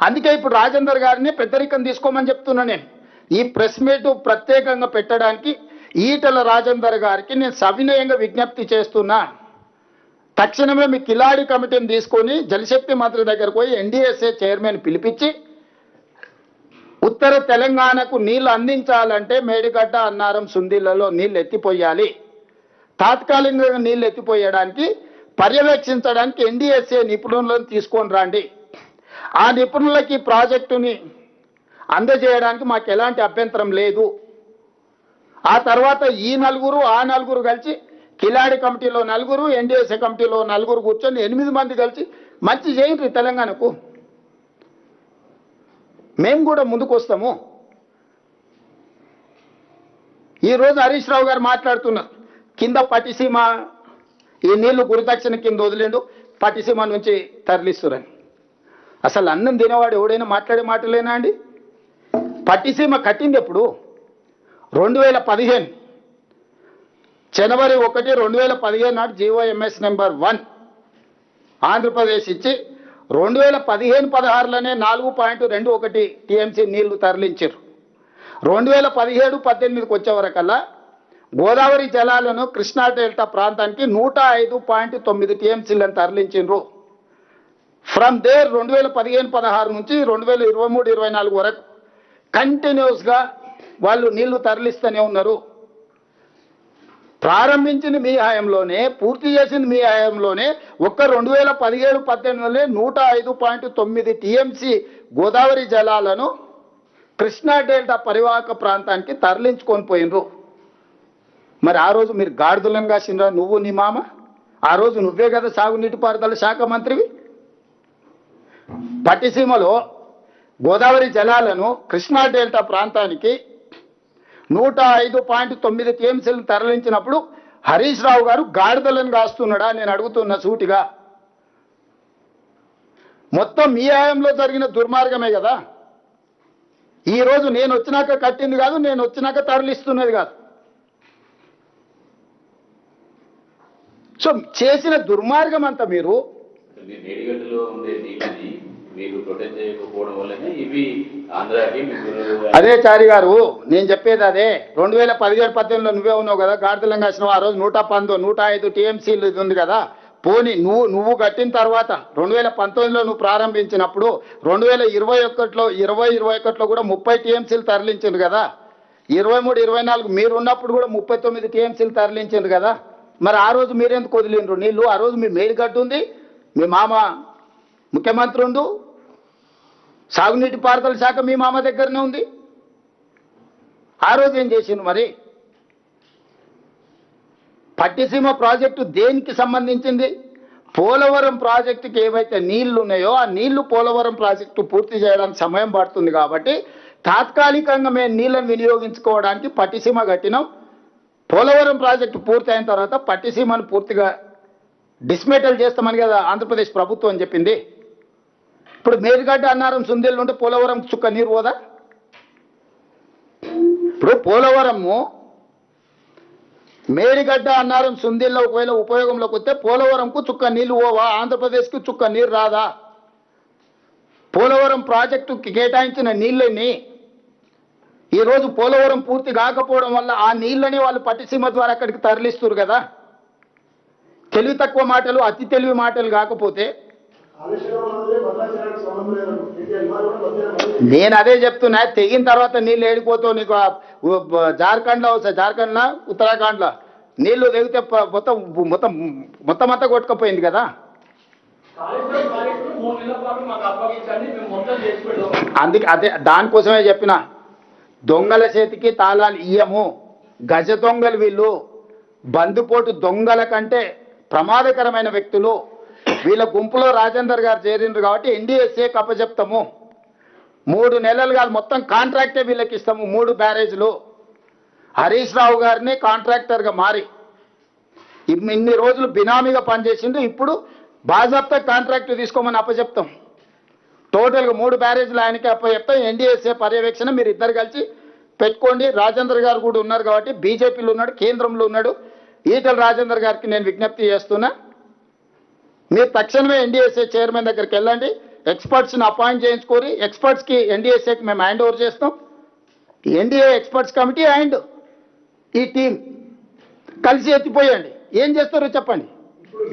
అందుకే ఇప్పుడు రాజేందర్ గారిని పెద్దరికం తీసుకోమని చెప్తున్నా. నేను ఈ ప్రెస్ మీట్ ప్రత్యేకంగా పెట్టడానికి ఈటెల రాజేందర్ గారికి నేను సవినయంగా విజ్ఞప్తి చేస్తున్నా. తక్షణమే మీ కిలాడి కమిటీని తీసుకొని జలశక్తి మంత్రి దగ్గరకు పోయి ఎన్డీఎస్ఏ చైర్మన్ పిలిపించి ఉత్తర తెలంగాణకు నీళ్లు అందించాలంటే మేడిగడ్డ అన్నారం సుందీలలో నీళ్లు ఎత్తిపోయాలి. తాత్కాలికంగా నీళ్లు ఎత్తిపోయడానికి పర్యవేక్షించడానికి ఎన్డీఎస్ఏ నిపుణులను తీసుకొని రండి. ఆ నిపుణులకి ప్రాజెక్టుని అందజేయడానికి మాకు ఎలాంటి అభ్యంతరం లేదు. ఆ తర్వాత ఈ నలుగురు ఆ నలుగురు కలిసి, కిలాడి కమిటీలో 4, ఎన్డీఎస్ఏ కమిటీలో 4 కూర్చొని 8 మంది కలిసి మంచి చేయండి తెలంగాణకు. మేము కూడా ముందుకు వస్తాము. ఈరోజు హరీష్ రావు గారు మాట్లాడుతున్నారు, కింద పట్టిసీమ ఈ నీళ్లు గురుదక్షిణ కింద వదిలేండు, పట్టిసీమ నుంచి తరలిస్తురని. అసలు అన్నం తినేవాడు ఎవడైనా మాట్లాడే మాటలేనా అండి? పట్టిసీమ కట్టింది ఎప్పుడు? 2015 జనవరి 1, 2015 నాడు GOMS నెంబర్ 1 ఆంధ్రప్రదేశ్ ఇచ్చి 2015-16లోనే 4.21 TMC నీళ్లు తరలించారు. 2017-18కి వచ్చేవరకల్లా గోదావరి జలాలను కృష్ణా డెల్టా ప్రాంతానికి 105.9 TMCలను తరలించారు. ఫ్రమ్ దేర్ 2015-16 నుంచి 2023-24 వరకు కంటిన్యూస్గా వాళ్ళు నీళ్లు తరలిస్తూనే ఉన్నారు. ప్రారంభించింది మీ హయాంలోనే, పూర్తి చేసింది మీ హయాంలోనే. ఒక్క 2017-18లోనే 105.9 టీఎంసీ గోదావరి జలాలను కృష్ణా డెల్టా పరివాహక ప్రాంతానికి తరలించుకొని పోయినరు. మరి ఆ రోజు మీరు గాడిదలను కాసినరా? నువ్వు నీ మామ ఆ రోజు నువ్వే కదా సాగునీటి పారుదల శాఖ మంత్రివి. పట్టిసీమలో గోదావరి జలాలను కృష్ణా డెల్టా ప్రాంతానికి 105.9 టీఎంసీలను తరలించినప్పుడు హరీష్ రావు గారు గాడిదలను కాస్తున్నాడా? నేను అడుగుతున్న సూటిగా. మొత్తం మీ హయాంలో జరిగిన దుర్మార్గమే కదా. ఈరోజు నేను వచ్చినాక కట్టింది కాదు, నేను వచ్చినాక తరలిస్తున్నది కాదు. సో చేసిన దుర్మార్గం అంతా మీరు మేడిగడ్డలో ఉండే నీళ్ళని మీరు ప్రొటెక్ట్ చేయకపోవడం వల్లనే ఇవి ఆంధ్రాకి. అదే చారి గారు నేను చెప్పేది అదే. 2017-18లో నువ్వే ఉన్నావు కదా, గాడిదలం కాసినావు. ఆ రోజు 105 టీఎంసీలు ఇది ఉంది కదా. పోనీ నువ్వు కట్టిన తర్వాత 2019లో నువ్వు ప్రారంభించినప్పుడు 2021లో కూడా 30 టీఎంసీలు తరలించింది కదా. 23-24 మీరు ఉన్నప్పుడు కూడా 39 టీఎంసీలు తరలించింది కదా. మరి ఆ రోజు మీరెందుకు వదిలిండ్రు నీళ్ళు? ఆ రోజు మీ మేడిగడ్డ ఉంది, మీ మామ ముఖ్యమంత్రి ఉండు, సాగునీటి పారుదల శాఖ మీ మామ దగ్గరనే ఉంది. ఆ రోజు ఏం చేసిండు మరి? పట్టిసీమ ప్రాజెక్టు దేనికి సంబంధించింది? పోలవరం ప్రాజెక్టుకి ఏవైతే నీళ్లు ఉన్నాయో ఆ నీళ్లు పోలవరం ప్రాజెక్టు పూర్తి చేయడానికి సమయం పడుతుంది కాబట్టి తాత్కాలికంగా మేము నీళ్లను వినియోగించుకోవడానికి పట్టిసీమ కట్టినాం. పోలవరం ప్రాజెక్టు పూర్తి అయిన తర్వాత పట్టిసీమను పూర్తిగా డిస్మెటల్ చేస్తామని కదా ఆంధ్రప్రదేశ్ ప్రభుత్వం చెప్పింది. ఇప్పుడు మేడిగడ్డ అన్నారం సుందేళ్ళు ఉంటే పోలవరం చుక్క నీరు పోదా? ఇప్పుడు పోలవరము మేడిగడ్డ అన్నారం సుందేళ్ళ ఒకవేళ ఉపయోగంలోకి వస్తే పోలవరంకు చుక్క నీళ్లు పోవా? ఆంధ్రప్రదేశ్కు చుక్క నీరు రాదా? పోలవరం ప్రాజెక్టుకి కేటాయించిన నీళ్ళని ఈరోజు పోలవరం పూర్తి కాకపోవడం వల్ల ఆ నీళ్ళని వాళ్ళు పట్టిసీమ ద్వారా అక్కడికి తరలిస్తారు కదా. తెలివి తక్కువ మాటలు, అతి తెలివి మాటలు కాకపోతే నేను అదే చెప్తున్నా. తెగిన తర్వాత నీళ్ళు ఏడిపోతావు. నీకు జార్ఖండ్లో వస్తాయి, జార్ఖండ్లో ఉత్తరాఖండ్లో నీళ్లు తెగితే మొత్తం మొత్తం మొత్తం అంతా కొట్టుకుపోయింది కదా. అందుకే అదే దానికోసమే చెప్పిన, దొంగల చేతికి తాళాలు ఇయ్యము. గజ దొంగలు వీళ్ళు, బందుపోటు దొంగల కంటే ప్రమాదకరమైన వ్యక్తులు. వీళ్ళ గుంపులో రాజేందర్ గారు చేరిండ్రు కాబట్టి ఎన్డీఎస్ఏ కప్పచెప్తాము. 3 నెలలు కాదు, మొత్తం కాంట్రాక్టే వీళ్ళకి ఇస్తాము. 3 బ్యారేజ్లు హరీష్ రావు గారిని కాంట్రాక్టర్గా మారి ఇన్ని రోజులు బినామీగా పనిచేసిండు. ఇప్పుడు బాజాప్తా కాంట్రాక్ట్ తీసుకోమని అప్పచెప్తాం. టోటల్గా 3 బ్యారేజ్లు ఆయనకి అప్పచెప్తాం. ఎన్డీఎస్ఏ పర్యవేక్షణ మీరు ఇద్దరు కలిసి పెట్టుకోండి. రాజేందర్ గారు కూడా ఉన్నారు కాబట్టి, బీజేపీలో ఉన్నాడు, కేంద్రంలో ఉన్నాడు. ఈటల రాజేందర్ గారికి నేను విజ్ఞప్తి చేస్తున్నా, మీరు తక్షణమే ఎన్డీఎస్ఏ చైర్మన్ దగ్గరికి వెళ్ళండి, ఎక్స్పర్ట్స్ని అపాయింట్ చేయించుకోరి. ఎక్స్పర్ట్స్కి ఎన్డీఎస్ఏకి మేము హ్యాండ్ ఓవర్ చేస్తాం. ఎన్డీఏ ఎక్స్పర్ట్స్ కమిటీ అండ్ ఈ టీం కలిసి ఎత్తిపోయండి. ఏం చేస్తారో చెప్పండి,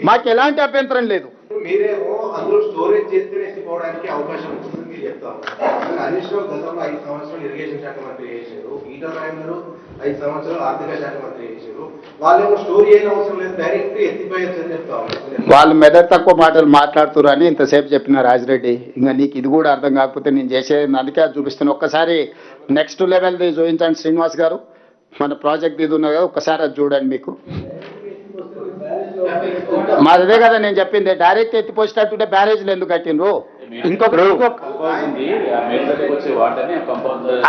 మాకు ఎలాంటి అభ్యంతరం లేదు. మీరేమో అందులో స్టోరేజ్ చేస్తేనే ఎత్తిపోవడానికి అవకాశం ఉంటుందని మీరు చెప్తాము. హరీష్ రావు గతంలో 5 సంవత్సరాలు ఇరిగేషన్ శాఖ మంత్రి చేశారు, ఈటల రాజేందర్ 5 సంవత్సరాలు ఆర్థిక శాఖ మంత్రి చేశారు. వాళ్ళేమో స్టోర్ చేయని అవసరం లేదు, డైరెక్ట్ ఎత్తిపోయొచ్చు అని చెప్తాము. వాళ్ళు మెదడు తక్కువ మాటలు మాట్లాడుతున్నారు అని ఇంతసేపు చెప్పిన రాజిరెడ్డి. ఇంకా నీకు ఇది కూడా అర్థం కాకపోతే నేను చేసేది అందుకే చూపిస్తాను. ఒక్కసారి నెక్స్ట్ లెవెల్ది చూపించండి శ్రీనివాస్ గారు. మన ప్రాజెక్ట్ ఇది ఉన్నది కదా, ఒక్కసారి అది చూడండి. మీకు మాదే కదా నేను చెప్పింది, డైరెక్ట్ ఎత్తిపోసేటట్టుంటే బ్యారేజ్లు ఎందుకు కట్టిండ్రు?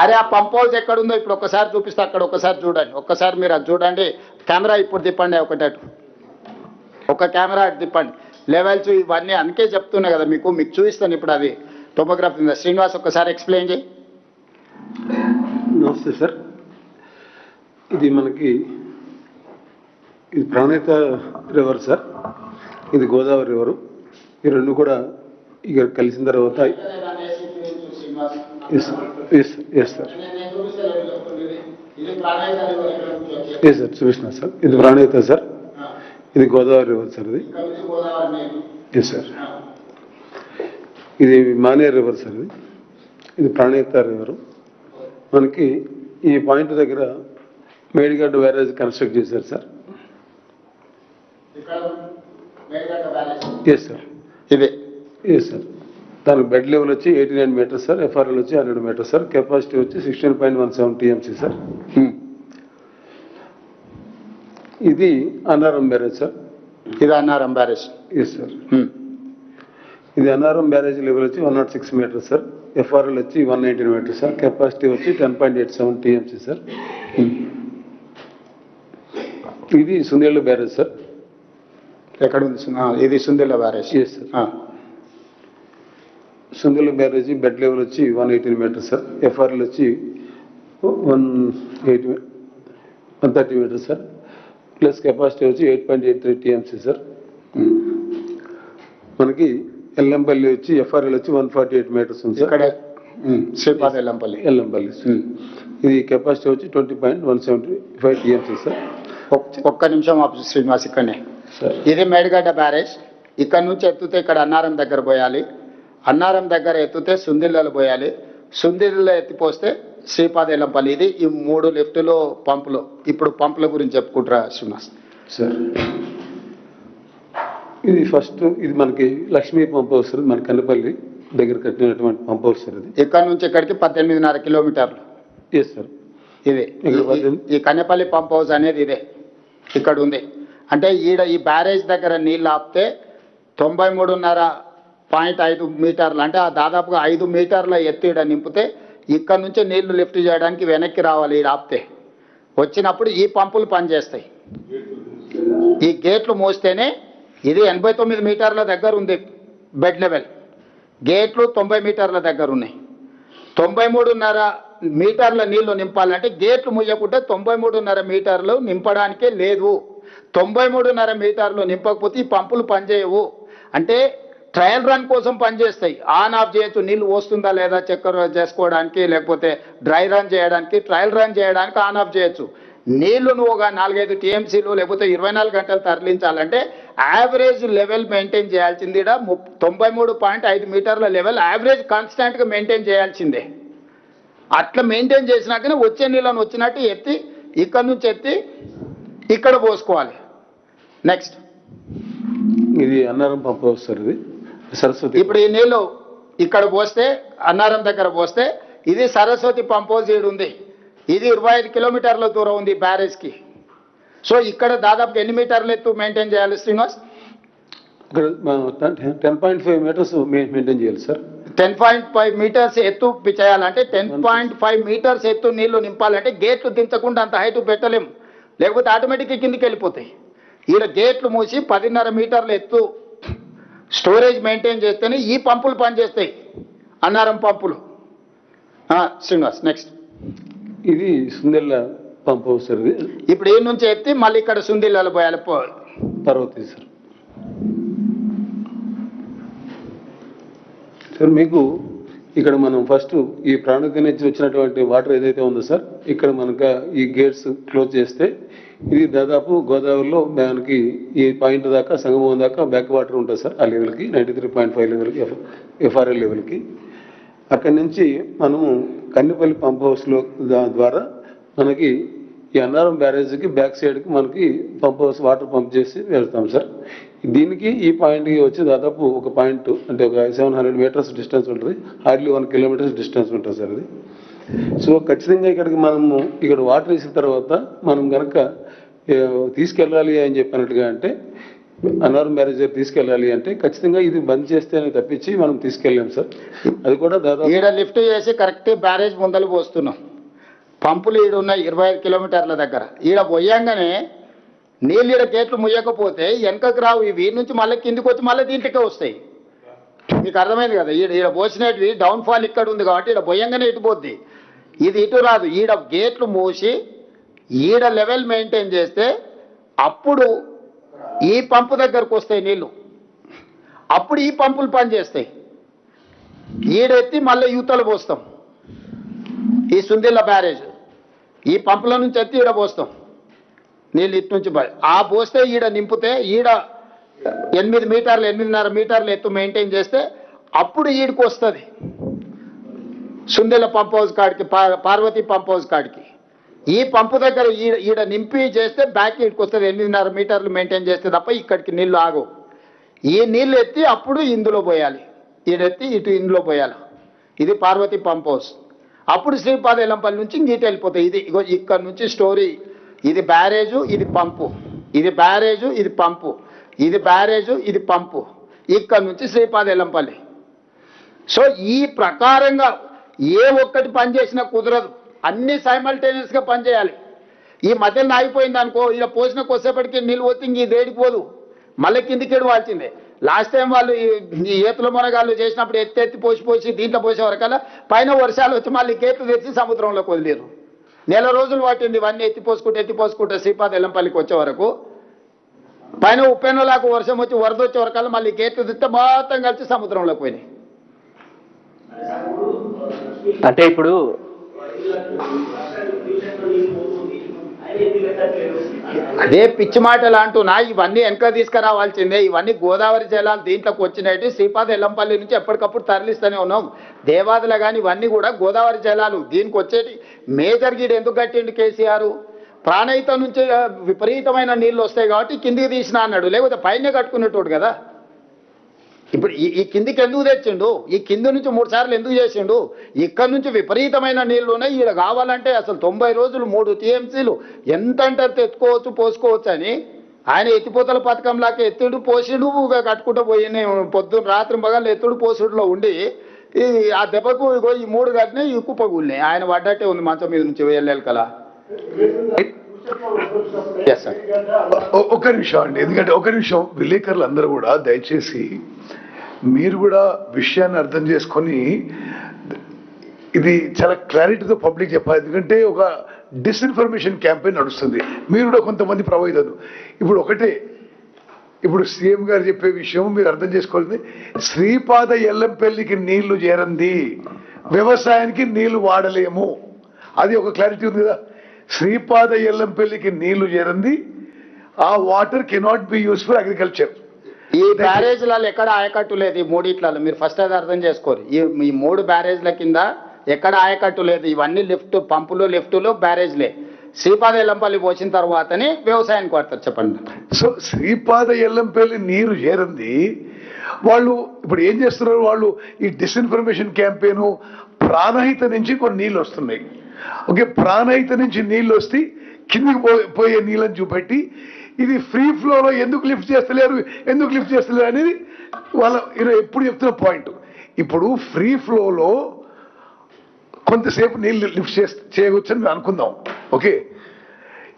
అరే ఆ పంప్ హౌస్ ఎక్కడుందో ఇప్పుడు ఒక్కసారి చూపిస్తే అక్కడ ఒక్కసారి చూడండి. ఒక్కసారి మీరు అది చూడండి. కెమెరా ఇప్పుడు తిప్పండి, ఒకటట్టు ఒక కెమెరా అటు తిప్పండి. లెవెల్స్ ఇవన్నీ అందుకే చెప్తున్నా కదా మీకు చూపిస్తాను. ఇప్పుడు అది టోపోగ్రఫీ శ్రీనివాస్ ఒక్కసారి ఎక్స్ప్లెయిన్ చేయి. నమస్తే సార్. ఇది మనకి ఇది ప్రాణేత రివర్ సార్, ఇది గోదావరి రివరు. ఈ రెండు కూడా ఇక కలిసిన తర్వాత ఎస్ సార్ చూపిస్తున్నా సార్. ఇది ప్రాణేత సార్, ఇది గోదావరి రివర్ సార్. ఇది ఎస్ సార్. ఇది మానేర్ రివర్ సార్. ఇది ప్రాణేత రివరు. మనకి ఈ పాయింట్ దగ్గర మేడిగడ్డ బ్యారేజ్ కన్స్ట్రక్ట్ చేశారు సార్. ఎస్ సార్, ఇదే ఎస్ సార్. దానికి బెడ్ లెవెల్ వచ్చి 89 మీటర్స్ సార్, ఎఫ్ఆర్ఎల్ వచ్చి 100 మీటర్స్ సార్, కెపాసిటీ వచ్చి 16.17 టీఎంసీ సార్. ఇది అన్నారం బ్యారేజ్ సార్. ఇది అన్నారం బ్యారేజ్. Yes sir. ఇది అన్నారం బ్యారేజ్ లెవెల్ వచ్చి 106 మీటర్స్ సార్, ఎఫ్ఆర్ఎల్ వచ్చి 119 మీటర్స్ సార్, కెపాసిటీ వచ్చి 10.87 టీఎంసీ సార్. ఇది సుందేళ్ల బ్యారేజ్ సార్. ఎక్కడ ఉంది? ఇది Sundilla barrage. Yes sir. Sundilla barrage bed level వచ్చి 118 మీటర్స్ సార్, ఎఫ్ఆర్ఎల్ వచ్చి 130 మీటర్స్ సార్, ప్లస్ కెపాసిటీ వచ్చి 8.83 టీఎంసీ సార్. మనకి ఎల్లంపల్లి వచ్చి ఎఫ్ఆర్ఎల్ వచ్చి 148 మీటర్స్ ఉంది సార్. ఇక్కడ శ్రీపాద ఎల్లంపల్లి. ఎల్లంపల్లి సార్. ఇది కెపాసిటీ వచ్చి 20.175 టీఎంసీ సార్. ఒక్క నిమిషం ఆపు శ్రీనివాస్, ఇక్కడనే. సార్ ఇది మేడిగడ్డ బ్యారేజ్. ఇక్కడ నుంచి ఎత్తుతే ఇక్కడ అన్నారం దగ్గర పోయాలి, అన్నారం దగ్గర ఎత్తుతే సుందిళ్ళలో పోయాలి, సుందిళ్ళలో ఎత్తిపోస్తే శ్రీపాద ఎల్లంపల్లి. ఇది ఈ 3 లిఫ్టులు పంపులు. ఇప్పుడు పంపుల గురించి చెప్పుకుంటారా శ్రీనివాస్? సార్ ఇది ఫస్ట్, ఇది మనకి లక్ష్మీ పంప్ హౌస్ సార్, మన కన్నపల్లి దగ్గర కట్టినటువంటి పంప్ హౌస్ సార్. ఇది ఇక్కడ నుంచి ఇక్కడికి 18.5 కిలోమీటర్లు. Yes sir. ఇది ఈ కన్నెపల్లి పంప్ హౌస్ అనేది ఇదే ఇక్కడ ఉంది. అంటే ఈ బ్యారేజ్ దగ్గర నీళ్ళు ఆపితే 93.5 మీటర్లు, అంటే దాదాపుగా 5 మీటర్ల ఎత్తు ఈడ నింపితే ఇక్కడ నుంచి నీళ్లు లిఫ్ట్ చేయడానికి వెనక్కి రావాలి. ఈడ ఆపితే వచ్చినప్పుడు ఈ పంపులు పనిచేస్తాయి. ఈ గేట్లు మోస్తేనే, ఇది 89 మీటర్ల దగ్గర ఉంది బెడ్ లెవెల్, గేట్లు 90 మీటర్ల దగ్గర ఉన్నాయి. 93.5 మీటర్ల నీళ్లు నింపాలంటే గేట్లు ముయ్యకుంటే 93.5 మీటర్లు నింపడానికే లేదు. 93.5 మీటర్లు నింపకపోతే ఈ పంపులు పనిచేయవు. అంటే ట్రయల్ రన్ కోసం పనిచేస్తాయి. ఆన్ ఆఫ్ చేయొచ్చు, నీళ్లు వస్తుందా లేదా చెక్ చేసుకోవడానికి, లేకపోతే డ్రై రన్ చేయడానికి, ట్రయల్ రన్ చేయడానికి ఆన్ ఆఫ్ చేయొచ్చు. నీళ్లు నువ్వు ఒక 4-5 టీఎంసీలు లేకపోతే 24 గంటలు తరలించాలంటే యావరేజ్ లెవెల్ మెయింటైన్ చేయాల్సింది. 93.5 మీటర్ల లెవెల్ యావరేజ్ కాన్స్టాంట్గా మెయింటైన్ చేయాల్సిందే. అట్లా మెయింటైన్ చేసినాకనే వచ్చే నీళ్ళను వచ్చినట్టు ఎత్తి ఇక్కడ నుంచి ఎత్తి ఇక్కడ పోసుకోవాలి. నెక్స్ట్ ఇది అన్నారం పంప్ హౌస్ సార్. ఇది సరస్వతి. ఇప్పుడు ఈ నీళ్లు ఇక్కడ పోస్తే, అన్నారం దగ్గర పోస్తే, ఇది సరస్వతి పంప్ హౌస్ ఈడు ఉంది. ఇది 25 కిలోమీటర్ల దూరం ఉంది బ్యారేజ్కి. సో ఇక్కడ దాదాపు ఎన్ని మీటర్లు ఎత్తు మెయింటైన్ చేయాలి శ్రీనివాస్? ఇక్కడ 10.5 మీటర్స్ మెయింటైన్ చేయాలి సార్. 10.5 మీటర్స్ ఎత్తు చేయాలంటే 10.5 మీటర్స్ ఎత్తు నీళ్లు నింపాలంటే గేట్లు దించకుండా అంత హైట్ పెట్టలేము, లేకపోతే ఆటోమేటిక్గా కిందికి వెళ్ళిపోతాయి. ఈడ గేట్లు మూసి 10.5 మీటర్ల ఎత్తు స్టోరేజ్ మెయింటైన్ చేస్తేనే ఈ పంపులు పనిచేస్తాయి, అన్నారం పంపులు. శ్రీనివాస్ నెక్స్ట్. ఇది సుందెల్ల పంప్ హౌస్ సార్. ఇది ఇప్పుడు ఈ నుంచి ఎత్తి మళ్ళీ ఇక్కడ సుందిళ్ళలో పోయాలి. పర్వతి సార్. సార్ మీకు ఇక్కడ మనం ఫస్ట్ ఈ ప్రాణుకి నుంచి వచ్చినటువంటి వాటర్ ఏదైతే ఉందో సార్, ఇక్కడ మనకు ఈ గేట్స్ క్లోజ్ చేస్తే ఇది దాదాపు గోదావరిలో మనకి ఈ పాయింట్ దాకా, సంగమం దాకా బ్యాక్ వాటర్ ఉంటుంది సార్. ఆ లెవెల్కి 93.5 లెవెల్కి, ఎఫ్ఆర్ఎల్ లెవెల్కి. అక్కడి నుంచి మనము కన్నెపల్లి పంప్ హౌస్లో ద్వారా మనకి ఈ అన్నారం బ్యారేజ్కి బ్యాక్ సైడ్కి మనకి పంప్ హౌస్ వాటర్ పంప్ చేసి వెళ్తాం సార్. దీనికి ఈ పాయింట్కి వచ్చి దాదాపు ఒక పాయింట్ అంటే ఒక 700 మీటర్స్ డిస్టెన్స్ ఉంటుంది, హార్డ్లీ 1 కిలోమీటర్స్ డిస్టెన్స్ ఉంటుంది సార్ అది. సో ఖచ్చితంగా ఇక్కడికి మనము ఇక్కడ వాటర్ వేసిన తర్వాత మనం కనుక తీసుకెళ్ళాలి అని చెప్పినట్టుగా అంటే అన్నారం బ్యారేజ్ తీసుకెళ్ళాలి అంటే ఖచ్చితంగా ఇది బంద్ చేస్తేనే తప్పించి మనం తీసుకెళ్ళాం సార్. అది కూడా దాదాపు ఈడ లిఫ్ట్ చేసి కరెక్ట్ బ్యారేజ్ ముందలు పోస్తున్నాం. పంపులు ఈడ ఉన్నాయి 25 కిలోమీటర్ల దగ్గర. ఈడ పోయంగానే నీళ్ళు ఈడ గేట్లు ముయ్యకపోతే వెనకకు రావు. ఇవి నుంచి మళ్ళీ కిందికి వచ్చి మళ్ళీ దీంట్లోకే వస్తాయి. మీకు అర్థమైంది కదా? ఈడ పోసినవి డౌన్ ఫాల్ ఇక్కడ ఉంది కాబట్టి ఈడ పోయంగానే ఇటు పోద్ది, ఇది ఇటు రాదు. ఈడ గేట్లు మూసి ఈడ లెవెల్ మెయింటైన్ చేస్తే అప్పుడు ఈ పంపు దగ్గరకు వస్తాయి నీళ్లు, అప్పుడు ఈ పంపులు పనిచేస్తాయి. ఈడెత్తి మళ్ళీ యూతలు పోస్తాం. ఈ సుందిళ్ళ బ్యారేజ్ ఈ పంపుల నుంచి ఎత్తి ఈడ పోస్తాం నీళ్ళు ఇటు నుంచి ఆ పోస్తే ఈడ నింపితే ఈడ 8 మీటర్లు 8.5 మీటర్లు ఎత్తు మెయింటైన్ చేస్తే అప్పుడు ఈడికి వస్తుంది సుందిళ్ళ పంప్ హౌస్ కాడికి, పార్వతి పంప్ హౌస్ కాడికి. ఈ పంపు దగ్గర ఈడ నింపి చేస్తే బ్యాక్ ఈడికి వస్తుంది. 8.5 మీటర్లు మెయింటైన్ చేస్తే తప్ప ఇక్కడికి నీళ్లు ఆగవు. ఈ నీళ్ళు ఎత్తి అప్పుడు ఇందులో పోయాలి, ఈడెత్తి ఇటు ఇందులో పోయాలి. ఇది పార్వతి పంప్ హౌస్. అప్పుడు శ్రీపాద ఎల్లంపల్లి నుంచి ఇంకీట వెళ్ళిపోతాయి. ఇది ఇగో ఇక్కడ నుంచి స్టోరీ, ఇది బ్యారేజు, ఇది పంపు, ఇది బ్యారేజు, ఇది పంపు, ఇది బ్యారేజు, ఇది పంపు, ఇక్కడ నుంచి శ్రీపాద ఎల్లంపల్లి. సో ఈ ప్రకారంగా ఏ ఒక్కటి పని చేసినా కుదరదు, అన్ని సైమల్టేనియస్గా పనిచేయాలి. ఈ మధ్యలో ఆగిపోయింది అనుకో, ఇలా పోసిన కొద్దిసేపటికి నీళ్ళు పోతే ఇంక ఇది ఏడిపోదు, మళ్ళీ కిందికి ఎడవాల్సిందే. లాస్ట్ టైం వాళ్ళు ఈ ఏతుల మునగాళ్ళు చేసినప్పుడు ఎత్తి పోసి దీంట్లో పోసే వరకల్లా పైన వర్షాలు వచ్చి మళ్ళీ గేట్లు తెచ్చి సముద్రంలోకి వదిలేరు. నెల రోజులు పట్టింది ఇవన్నీ ఎత్తిపోసుకుంటే శ్రీపాద ఎల్లంపల్లికి వచ్చే వరకు. పైన ఉప్పెనలాకు వర్షం వచ్చి వరద వచ్చే వరకల్లా మళ్ళీ గేట్లు తెస్తే మొత్తం కలిసి సముద్రంలోకి పోయినాయి. అంటే ఇప్పుడు అదే పిచ్చి మాటలు అంటున్నా, ఇవన్నీ వెనక తీసుకురావాల్సిందే. ఇవన్నీ గోదావరి జలాలు దీంట్లోకి వచ్చినట్టు శ్రీపాద ఎల్లంపల్లి నుంచి ఎప్పటికప్పుడు తరలిస్తూనే ఉన్నాం. దేవాదుల కానీ ఇవన్నీ కూడా గోదావరి జలాలు. దీనికి వచ్చేటి మేజర్ గీడ్ ఎందుకు కట్టిండు కేసీఆర్? ప్రాణహిత నుంచి విపరీతమైన నీళ్ళు వస్తాయి కాబట్టి కిందికి తీసిన అన్నాడు, లేకపోతే పైన కట్టుకునేటోడు కదా. ఇప్పుడు ఈ కిందికి ఎందుకు తెచ్చిండు? ఈ కింది నుంచి 3 సార్లు ఎందుకు చేసిండు? ఇక్కడ నుంచి విపరీతమైన నీళ్లు ఉన్నాయి, ఈడ కావాలంటే అసలు 90 రోజులు 3 TMCలు ఎంత అంటే ఎత్తుకోవచ్చు పోసుకోవచ్చు అని ఆయన ఎత్తిపోతల పథకంలాగా ఎత్తుడు పోసిడు కట్టుకుంటూ పోయి పొద్దున్న రాత్రి మగాళ్ళు ఎత్తుడు పోసుడులో ఉండి ఆ దెబ్బకు ఇగో ఈ 3 కట్టినా ఈ కుప్పగూలినాయి. ఆయన పడ్డట్టే ఉంది మంచం మీద నుంచి వెళ్ళాలి కదా. ఒక నిమిషం అండి, ఎందుకంటే ఒక నిమిషం, విలేకరులు అందరూ కూడా దయచేసి మీరు కూడా విషయాన్ని అర్థం చేసుకొని ఇది చాలా క్లారిటీతో పబ్లిక్ చెప్పాలి. ఎందుకంటే ఒక డిస్ఇన్ఫర్మేషన్ క్యాంపెయిన్ నడుస్తుంది, మీరు కూడా కొంతమంది ప్రభావితారు. ఇప్పుడు సీఎం గారు చెప్పే విషయం మీరు అర్థం చేసుకోవాలి. శ్రీపాద ఎల్లంపల్లికి నీళ్లు చేరంది, వ్యవసాయానికి నీళ్లు వాడలేము, అది ఒక క్లారిటీ ఉంది కదా. శ్రీపాద ఎల్లంపల్లికి నీళ్లు చేరంది, ఆ water cannot be use for agriculture. ఈ బ్యారేజ్లలో ఎక్కడ ఆయకట్టు లేదు, ఈ మూడిట్లలో మీరు ఫస్ట్ అది అర్థం చేసుకోరు. ఈ 3 బ్యారేజ్ల కింద ఎక్కడ ఆయకట్టు లేదు. ఇవన్నీ పంపులు లిఫ్టులు బ్యారేజ్లే. శ్రీపాద ఎల్లంపల్లి పోసిన తర్వాతనే వ్యవసాయానికి వాడతారు. చెప్పండి. సో శ్రీపాద ఎల్లంపల్లి నీరు చేరంది, వాళ్ళు ఇప్పుడు ఏం చేస్తున్నారు? వాళ్ళు ఈ డిస్ఇన్ఫర్మేషన్ క్యాంపెయిన్, ప్రాణహిత నుంచి కొన్ని నీళ్ళు వస్తున్నాయి. ఓకే, ప్రాణహిత నుంచి నీళ్ళు వస్తే కిందికి పోయే నీళ్ళని చూపెట్టి ఇది ఫ్రీ ఫ్లోలో ఎందుకు లిఫ్ట్ చేస్తలేరు అనేది వాళ్ళ ఎప్పుడు చెప్తున్న పాయింట్. ఇప్పుడు ఫ్రీ ఫ్లోలో కొంతసేపు నీళ్ళు లిఫ్ట్ చేయవచ్చు అని అనుకుందాం. ఓకే,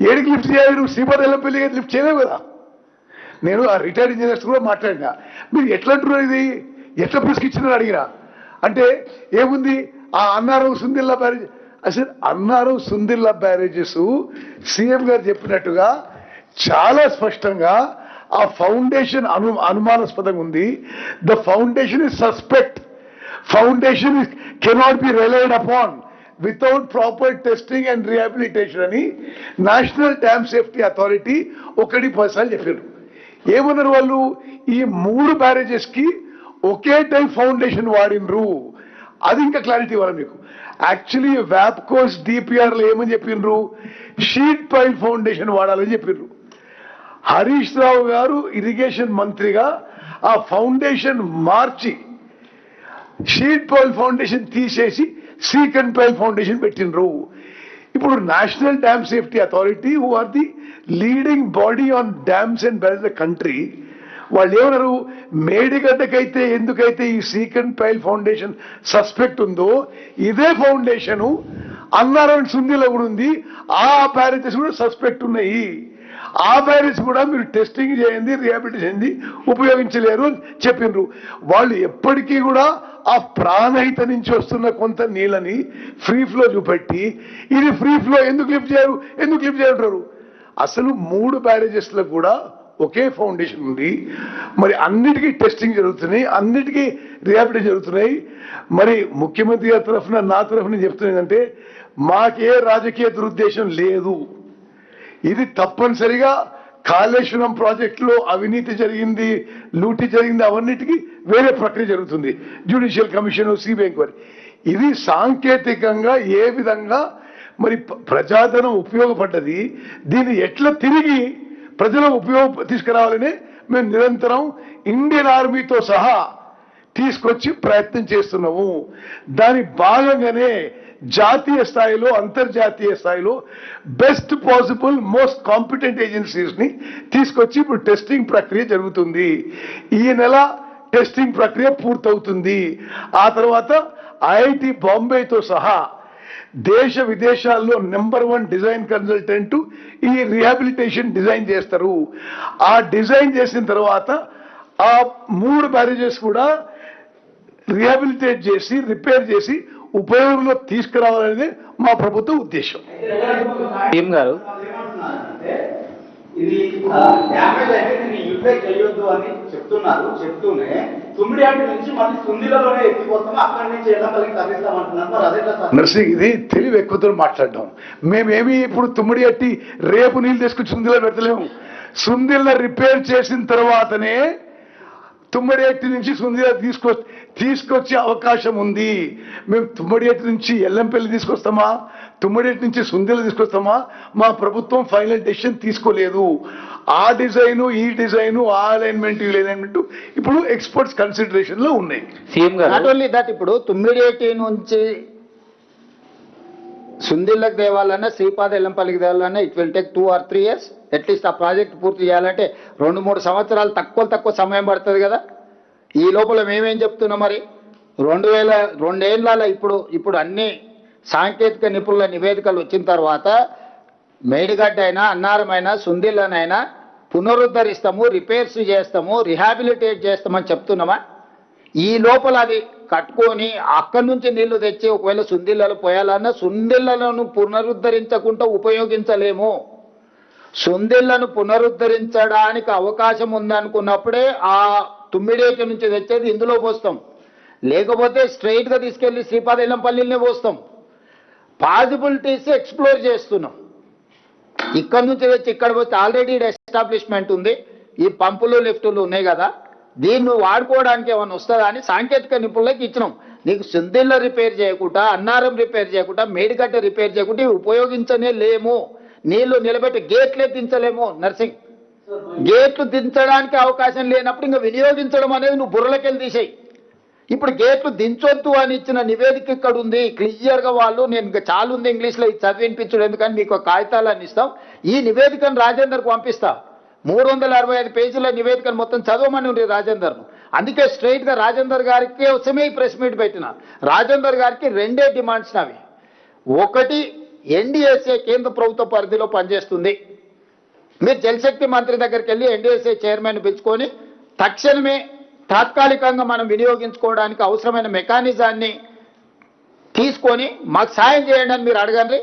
ఏడికి లిఫ్ట్ చేయలేరు? శ్రీపాద ఎల్లంపల్లి లిఫ్ట్ చేయలేవు కదా. నేను ఆ రిటైర్డ్ ఇంజనీర్స్ కూడా మాట్లాడినా, మీరు ఎట్లా అంటున్నారు, ఇది ఎట్లా ప్రిస్కిచ్చినారు అడిగినా. అంటే ఏముంది, ఆ అన్నారం సుందిల్లా బ్యారేజ్, అసలు అన్నారం సుందిల్లా బ్యారేజెస్ సీఎం గారు చెప్పినట్టుగా చాలా స్పష్టంగా ఆ ఫౌండేషన్ అనుమానాస్పదంగా ఉంది. The foundation is suspect, foundation cannot be relied upon without proper testing and rehabilitation అని నేషనల్ డ్యామ్ సేఫ్టీ అథారిటీ 1 సార్లు చెప్పారు. ఏమన్నారు వాళ్ళు? ఈ 3 బ్యారేజెస్ కి ఒకే టైం ఫౌండేషన్ వాడినరు. అది ఇంకా క్లారిటీ ఇవ్వాలి మీకు. యాక్చువల్లీ వ్యాప్కోస్ డిపిఆర్లో ఏమని చెప్పిండ్రు? షీట్ పైల్ ఫౌండేషన్ వాడాలని చెప్పిండ్రు. హరీష్ రావు గారు ఇరిగేషన్ మంత్రిగా ఆ ఫౌండేషన్ మార్చి షీట్ పైల్ ఫౌండేషన్ తీసేసి సీకెండ్ పైల్ ఫౌండేషన్ పెట్టినరు. ఇప్పుడు national dam safety authority, who are the leading body on dams and barrage the country, వాళ్ళు ఏమన్నారు? మేడిగడ్డకైతే ఎందుకైతే ఈ సీకెండ్ పైల్ ఫౌండేషన్ సస్పెక్ట్ ఉందో, ఇదే ఫౌండేషన్ అన్నారం సుందిలో కూడా ఉంది, ఆ బ్యారేజెస్ కూడా సస్పెక్ట్ ఉన్నాయి. ఆ బ్యారేజ్ కూడా మీరు టెస్టింగ్ చేయండి, రిహాబిలిటేషన్ చేయండి, ఉపయోగించలేరు అని చెప్పినారు. వాళ్ళు ఎప్పటికీ కూడా ఆ ప్రాణహిత నుంచి వస్తున్న కొంత నీళ్ళని ఫ్రీ ఫ్లో చూపెట్టి, ఇది ఫ్రీ ఫ్లో ఎందుకు లిఫ్ట్ చేయరు? అసలు 3 బ్యారేజెస్లో కూడా ఒకే ఫౌండేషన్ ఉంది. మరి అన్నిటికీ టెస్టింగ్ జరుగుతున్నాయి, అన్నిటికీ రిహాబిలిటేషన్ జరుగుతున్నాయి. మరి ముఖ్యమంత్రి గారి తరఫున, నా తరఫున చెప్తున్నదంటే, మాకే రాజకీయ దురుద్దేశం లేదు. ఇది తప్పనిసరిగా కాళేశ్వరం ప్రాజెక్టులో అవినీతి జరిగింది, లూటీ జరిగింది, అవన్నిటికీ వేరే ప్రక్రియ జరుగుతుంది, జ్యుడిషియల్ కమిషన్, సిబిఐ ఎంక్వైరీ. ఇది సాంకేతికంగా ఏ విధంగా మరి ప్రజాధనం ఉపయోగపడ్డది, దీన్ని ఎట్లా తిరిగి ప్రజల ఉపయోగం తీసుకురావాలని మేము నిరంతరం ఇండియన్ ఆర్మీతో సహా తీసుకొచ్చి ప్రయత్నం చేస్తున్నాము. దాని భాగంగానే జాతీయ స్థాయిలో అంతర్జాతీయ స్థాయిలో best possible most competent agencies ని తీసుకొచ్చి ఇప్పుడు టెస్టింగ్ ప్రక్రియ జరుగుతుంది. ఈ నెల టెస్టింగ్ ప్రక్రియ పూర్తవుతుంది. ఆ తర్వాత ఐఐటి బాంబేతో సహా దేశ విదేశాల్లో నెంబర్ 1 డిజైన్ కన్సల్టెంట్ ఈ రీహాబిలిటేషన్ డిజైన్ చేస్తారు. ఆ డిజైన్ చేసిన తర్వాత ఆ 3 బ్యారేజెస్ కూడా రీహాబిలిటేట్ చేసి రిపేర్ చేసి ఉపయోగంలో తీసుకురావాలనేది మా ప్రభుత్వ ఉద్దేశం. సీఎం గారు ఇది డ్యామేజ్ అయితే దీన్ని యూటిలైజ్ చేయొద్దు అని చెప్తూనే తుమ్మిడియాటి నుంచి మళ్ళీ సుందిలలోనే ఎత్తిపోతాము, అక్కడి నుంచి ఎల్లపల్లికి తరలిస్తామంటున్నారు. మరి అదేట్లా సార్? నర్సింగ్, ఇది తెలివి ఎక్కువతో మాట్లాడడం. మేమేమి ఇప్పుడు తుమ్మిడి అట్టి రేపు నీళ్ళు తీసుకొచ్చి సుందిలో పెడతలేము. సుందిల్లో రిపేర్ చేసిన తర్వాతనే తుమ్మడిహట్టి నుంచి సుందిల తీసుకొచ్చే అవకాశం ఉంది. మేము తుమ్మడిహట్టి నుంచి ఎల్లంపల్లి తీసుకొస్తామా, తుమ్మడిహట్టి నుంచి సుందిల తీసుకొస్తామా, మా ప్రభుత్వం ఫైనల్ డెసిషన్ తీసుకోలేదు. ఆ డిజైను ఈ డిజైను ఆ అలైన్మెంట్ ఈ అలైన్మెంట్ ఇప్పుడు ఎక్స్పర్ట్స్ కన్సిడరేషన్ లో ఉన్నాయి. CM not garu only that, ఇప్పుడు తుమ్మిడిహట్టి నుంచి సుందిళ్ళకి తేవాలన్నా శ్రీపాద ఎల్లంపల్లికి తేవాలన్నా it will take 2 or 3 years. At least ఆ ప్రాజెక్ట్ పూర్తి చేయాలంటే 2-3 సంవత్సరాలు తక్కువ సమయం పడుతుంది కదా. ఈ లోపల మేమేం చెప్తున్నాం మరి 2 ఏళ్ళ ఇప్పుడు అన్ని సాంకేతిక నిపుణుల నివేదికలు వచ్చిన తర్వాత మేడిగడ్డ అయినా అన్నారమైనా సుందిళ్ళనైనా పునరుద్ధరిస్తాము, రిపేర్స్ చేస్తాము, రిహాబిలిటేట్ చేస్తామని చెప్తున్నామా? ఈ లోపల అది కట్టుకొని అక్కడి నుంచి నీళ్లు తెచ్చి ఒకవేళ సుందిళ్ళలో పోయాలన్నా సుందిళ్ళను పునరుద్ధరించకుండా ఉపయోగించలేము. సుందిళ్లను పునరుద్ధరించడానికి అవకాశం ఉందనుకున్నప్పుడే ఆ తుమ్మిడేటి నుంచి తెచ్చేది ఇందులో పోస్తాం, లేకపోతే స్ట్రైట్ గా తీసుకెళ్లి శ్రీపాద ఎల్లంపల్లినే పోస్తాం. పాసిబిలిటీస్ ఎక్స్ప్లోర్ చేస్తున్నాం. ఇక్కడ నుంచి తెచ్చి ఇక్కడ పోతే ఆల్రెడీ ఎస్టాబ్లిష్మెంట్ ఉంది, ఈ పంపులు లిఫ్టులు ఉన్నాయి కదా, దీన్ని వాడుకోవడానికి ఏమైనా వస్తుందా అని సాంకేతిక నిపుణులకు ఇచ్చినాం. నీకు సుందిళ్ళ రిపేర్ చేయకుండా, అన్నారం రిపేర్ చేయకుండా, మేడిగడ్డ రిపేర్ చేయకుండా ఉపయోగించనే లేము. నీళ్లు నిలబెట్టి గేట్లే దించలేము. నర్సింగ్, గేట్లు దించడానికి అవకాశం లేనప్పుడు ఇంకా వినియోగించడం అనేది నువ్వు బుర్రలకెళ్ళి తీసేయి. ఇప్పుడు గేట్లు దించొద్దు అని ఇచ్చిన నివేదిక ఇక్కడ ఉంది క్లియర్ గా. వాళ్ళు నేను ఇంకా చాలా ఉంది ఇంగ్లీష్లో ఇది చదివినిపించడం ఎందుకని మీకు కాగితాలని ఇస్తాం. ఈ నివేదికను రాజేందర్కు పంపిస్తా. 365 పేజీల నివేదికను మొత్తం చదవమని ఉంది రాజేందర్ను. అందుకే స్ట్రైట్ గా రాజేందర్ గారికి వస్తమే ఈ ప్రెస్ మీట్ పెట్టిన. రాజేందర్ గారికి 2 డిమాండ్స్ అవి. ఒకటి, ఎన్డీఎస్ఏ కేంద్ర ప్రభుత్వ పరిధిలో పనిచేస్తుంది. మీరు జలశక్తి మంత్రి దగ్గరికి వెళ్ళి ఎన్డీఎస్ఏ చైర్మన్ పిలుచుకొని తక్షణమే తాత్కాలికంగా మనం వినియోగించుకోవడానికి అవసరమైన మెకానిజాన్ని తీసుకొని మాకు సాయం చేయండి అని మీరు అడగండి.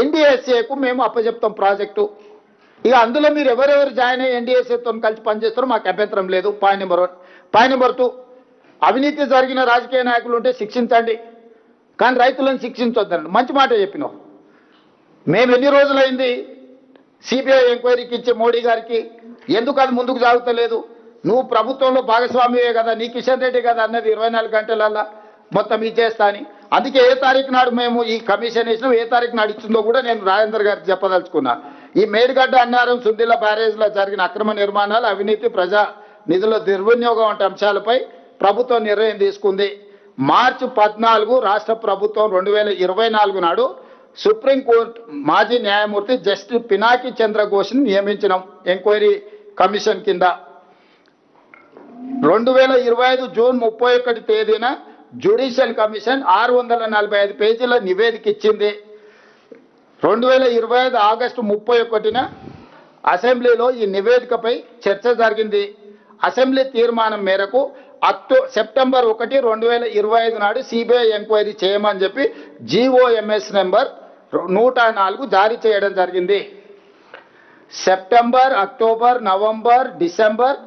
ఎన్డీఎస్ఏకు మేము అప్పచెప్తాం ప్రాజెక్టు. ఇక అందులో మీరు ఎవరెవరు జాయిన్ అయ్యి ఎన్డీఎస్ఏతో కలిసి పనిచేస్తారో మాకు అభ్యంతరం లేదు. Point number 1. పాయింట్ నెంబర్ 2, అవినీతి జరిగిన రాజకీయ నాయకులు ఉంటే శిక్షించండి, కానీ రైతులను శిక్షించొద్దండి. మంచి మాట చెప్పినావు. మేము ఎన్ని రోజులైంది సిబిఐ ఎంక్వైరీకి ఇచ్చే మోడీ గారికి, ఎందుకు అది ముందుకు సాగుతలేదు? నువ్వు ప్రభుత్వంలో భాగస్వామ్యే కదా, నీ కిషన్ రెడ్డి కదా అన్నది 24 గంటలల్లా మొత్తం ఇచ్చేస్తా అని. అందుకే ఏ తారీఖు నాడు మేము ఈ కమిషన్ వేసినాం, ఏ తారీఖు నాడు ఇచ్చిందో కూడా నేను రాజేందర్ గారికి చెప్పదలుచుకున్నా. ఈ మేడిగడ్డ అన్నారం సుందిల్ల బ్యారేజ్లో జరిగిన అక్రమ నిర్మాణాలు, అవినీతి, ప్రజా నిధుల దుర్వినియోగం వంటి అంశాలపై ప్రభుత్వం నిర్ణయం తీసుకుంది. మార్చి 14 రాష్ట్ర ప్రభుత్వం 2024 నాడు సుప్రీంకోర్టు మాజీ న్యాయమూర్తి జస్టిస్ పినాకి చంద్ర ఘోష్ని నియమించినాం ఎంక్వైరీ కమిషన్ కింద. 2025 జూన్ 31 తేదీన జ్యుడిషియల్ కమిషన్ 645 పేజీల నివేదిక ఇచ్చింది. 2025 ఆగస్టు 31న అసెంబ్లీలో ఈ నివేదికపై చర్చ జరిగింది. అసెంబ్లీ తీర్మానం మేరకు సెప్టెంబర్ 1, 2025 నాడు సిబిఐ ఎంక్వైరీ చేయమని చెప్పి GOMS నెంబర్ 104 జారీ చేయడం జరిగింది. సెప్టెంబర్, అక్టోబర్, నవంబర్, డిసెంబర్,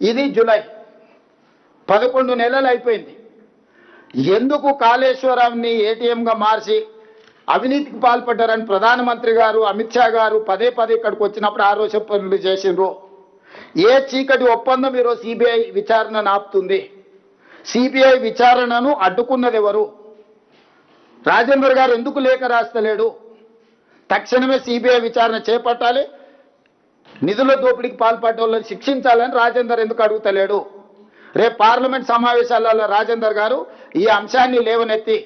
ఇది జూలై, 11 నెలలు అయిపోయింది. ఎందుకు కాళేశ్వరాన్ని ఏటీఎంగా మార్చి అవినీతికి పాల్పడ్డారని ప్రధానమంత్రి గారు, అమిత్ షా గారు పదే ఇక్కడికి వచ్చినప్పుడు ఆరోపణలు చేసిండ్రు. ఏ చీకటి ఒప్పందం ఈరోజు సిబిఐ విచారణను ఆపుతుంది? సిబిఐ విచారణను అడ్డుకున్నది ఎవరు? రాజేందర్ గారు ఎందుకు లేఖ రాస్తలేడు? తక్షణమే సిబిఐ విచారణ చేపట్టాలి. నిధుల దోపిడీకి పాల్పడ్డ వాళ్ళని శిక్షించాలని రాజేందర్ ఎందుకు అడుగుతలేడు? రేపు పార్లమెంట్ సమావేశాలలో రాజేందర్ గారు ఈ అంశాన్ని లేవనెత్తి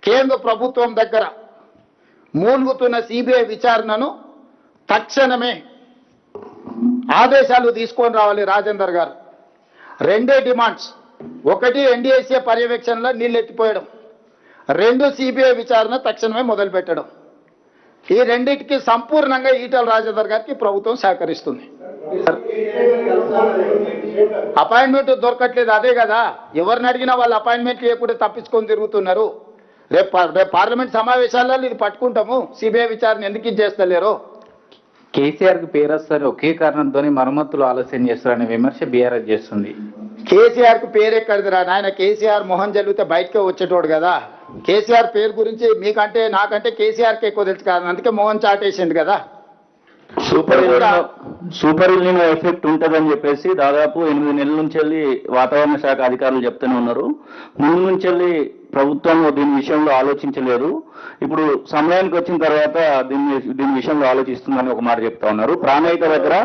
కేంద్ర ప్రభుత్వం దగ్గర మూలుగుతున్న సిబిఐ విచారణను తక్షణమే ఆదేశాలు తీసుకొని రావాలి రాజేందర్ గారు. రెండే డిమాండ్స్: ఒకటి ఎన్డీఎస్ఏ పర్యవేక్షణలో నీళ్ళు ఎత్తిపోయడం, రెండు సిబిఐ విచారణ తక్షణమే మొదలుపెట్టడం. ఈ రెండింటికి సంపూర్ణంగా ఈటల రాజేందర్ గారికి ప్రభుత్వం సహకరిస్తుంది. అపాయింట్మెంట్ దొరకట్లేదు, అదే కదా. ఎవరిని అడిగినా వాళ్ళు అపాయింట్మెంట్ లేకుండా తప్పించుకొని తిరుగుతున్నారు. రేపు పార్లమెంట్ సమావేశాల్లో ఇది పట్టుకుంటాము. సిబిఐ విచారణ ఎందుకు ఇది చేస్తలేరు? కేసీఆర్ కి పేరు వస్తారు ఒకే కారణంతో మరమ్మతులు ఆలస్యం చేస్తారనే విమర్శ బీఆర్ఎస్ చేస్తుంది. కేసీఆర్ కు పేరు ఎక్కడిదిరా నాయన? కేసీఆర్ మొహం జల్లితే బయటకే వచ్చేటోడు కదా. కేసీఆర్ పేరు గురించి మీకంటే నాకంటే కేసీఆర్కి ఎక్కువ తెలుసు కదా, అందుకే మొహం చాటేసింది కదా. సూపర్ ఎల్నినో ఎఫెక్ట్ ఉంటుందని చెప్పేసి దాదాపు 8 నెలల నుంచి వెళ్ళి వాతావరణ శాఖ అధికారులు చెప్తూనే ఉన్నారు. ముందు నుంచి వెళ్ళి ప్రభుత్వం దీని విషయంలో ఆలోచించలేదు. ఇప్పుడు సమయానికి వచ్చిన తర్వాత దీని విషయంలో ఆలోచిస్తుందని ఒక మాట చెప్తా ఉన్నారు. ప్రాణహిత దగ్గర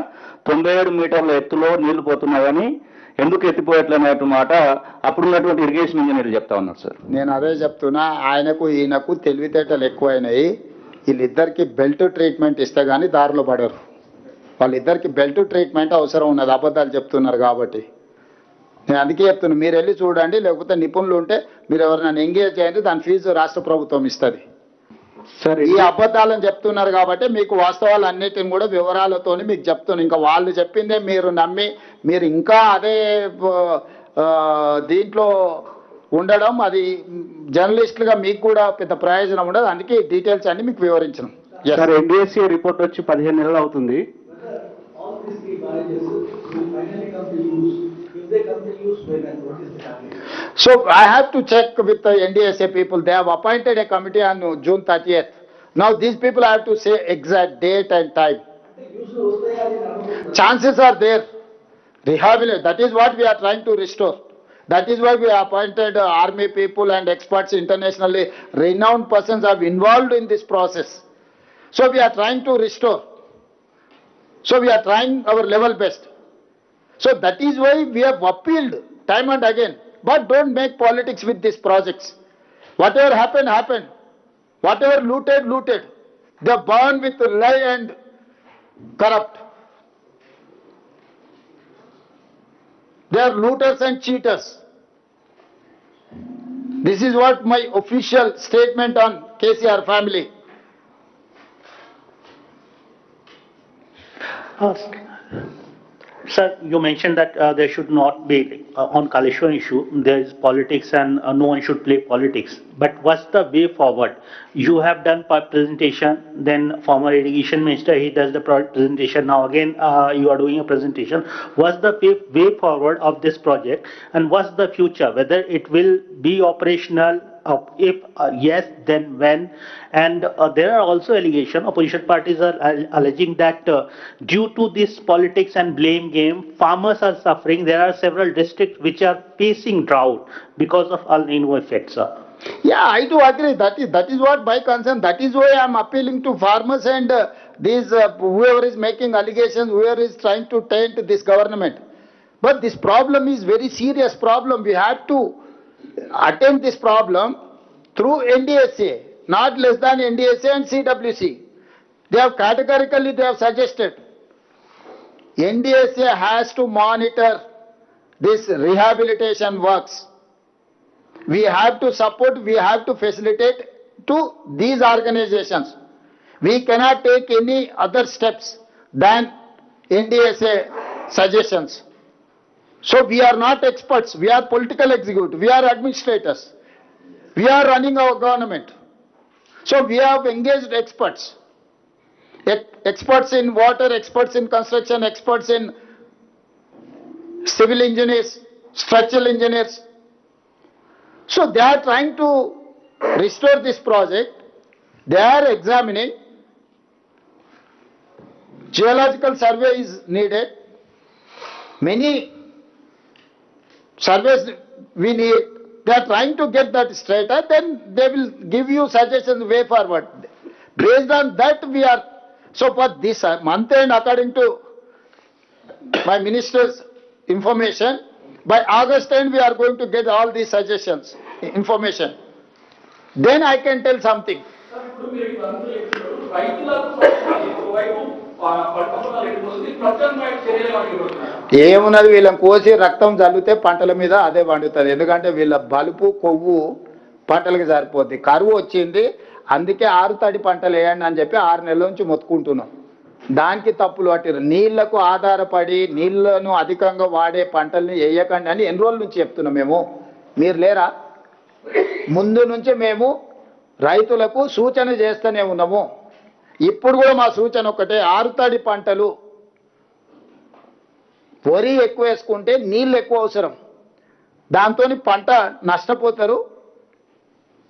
97 మీటర్ల ఎత్తులో నీళ్లు పోతున్నాయని ఎందుకు ఎత్తిపోయట్లనేటు మాట అప్పుడున్నటువంటి ఇరిగేషన్ ఇంజనీర్లు చెప్తా ఉన్నారు సార్. నేను అదే చెప్తున్నా, ఆయనకు ఈయనకు తెలివితేటలు ఎక్కువైనాయి. వీళ్ళిద్దరికి బెల్ట్ ట్రీట్మెంట్ ఇస్తే కానీ దారిలో పడరు. వాళ్ళిద్దరికి బెల్ట్ ట్రీట్మెంట్ అవసరం ఉన్నది, అబద్ధాలు చెప్తున్నారు కాబట్టి. నేను అందుకే చెప్తున్నా, మీరు వెళ్ళి చూడండి, లేకపోతే నిపుణులు ఉంటే మీరు ఎవరినైనా ఎంగేజ్ చేయండి, దాని ఫీజు రాష్ట్ర ప్రభుత్వం ఇస్తుంది. సార్ ఈ అబద్ధాలను చెప్తున్నారు కాబట్టి మీకు వాస్తవాలు అన్నిటిని కూడా వివరాలతో మీకు చెప్తున్నాను. ఇంకా వాళ్ళు చెప్పిందే మీరు నమ్మి మీరు ఇంకా అదే దీంట్లో ఉండడం, అది జర్నలిస్టులుగా మీకు కూడా పెద్ద ప్రయోజనం ఉండదు. అందుకే డీటెయిల్స్ అన్ని మీకు వివరించడం. సార్ ఎన్డీఎస్సీ రిపోర్ట్ వచ్చి 15 నెలలు అవుతుంది. So I have to check with the NDSA people. They have appointed a committee on June 30th. Now these people have to say exact date and time. Chances are there. Rehabilitate. That is what we are trying to restore. That is why we appointed army people and experts, internationally renowned persons are involved in this process. So we are trying to restore. So we are trying our level best. So that is why we have appealed time and again. But don't make politics with these projects. Whatever happened, happened. Whatever looted, looted. They burn with lie and corrupt. They are looters and cheaters. This is what my official statement on KCR family. Sir, you mentioned that there should not be, on Kaleshwaram issue, there is politics and no one should play politics. But what's the way forward? You have done presentation, then former irrigation minister, he does the presentation. Now again, you are doing a presentation. What's the way forward of this project and what's the future? Whether it will be operational, if yes, then when? And there are also allegations, opposition parties are alleging that due to this politics and blame game, farmers are suffering. There are several districts which are facing drought because of El Nino effects. Yeah, I do agree. That is what my concern. That is why I am appealing to farmers and these whoever is making allegations, whoever is trying to taint this government. But this problem is very serious problem. We have to attend this problem through NDSA, not less than NDSA and CWC. They have categorically suggested NDSA has to monitor this rehabilitation works. We have to support, we have to facilitate to these organizations. We cannot take any other steps than NDSA suggestions. So we are not experts, we are political executive, we are administrators. We are running our government. So we have engaged experts. Experts in water, experts in construction, experts in civil engineers, structural engineers. So they are trying to restore this project. They are examining. Geological survey is needed. Many surveys we need. They are trying to get that straighter, then they will give you suggestions way forward. Based on that we are, so for this month end according to my minister's information. By August end, we are going to get all these suggestions, information. Then I can tell something. ఏమున్నది వీళ్ళని కోసి రక్తం చల్లితే పంటల మీద అదే పండుతుంది. ఎందుకంటే వీళ్ళ బలుపు కొవ్వు పంటలకి సరిపోద్ది. కరువు వచ్చింది, అందుకే 6 తడి పంటలు వేయండి అని చెప్పి 6 నెలల నుంచి మొత్తుకుంటున్నాం. దానికి తప్పులు పట్టిరు. నీళ్లకు ఆధారపడి నీళ్లను అధికంగా వాడే పంటల్ని వేయకండి అని ఎన్ని రోజుల నుంచి చెప్తున్నాం మేము. మీరు లేరా? ముందు నుంచి మేము రైతులకు సూచన చేస్తూనే ఉన్నాము. ఇప్పుడు కూడా మా సూచన ఒకటే, 6 తడి పంటలు వరి ఎక్కువ వేసుకుంటే నీళ్ళు ఎక్కువ అవసరం, దాంతో పంట నష్టపోతారు.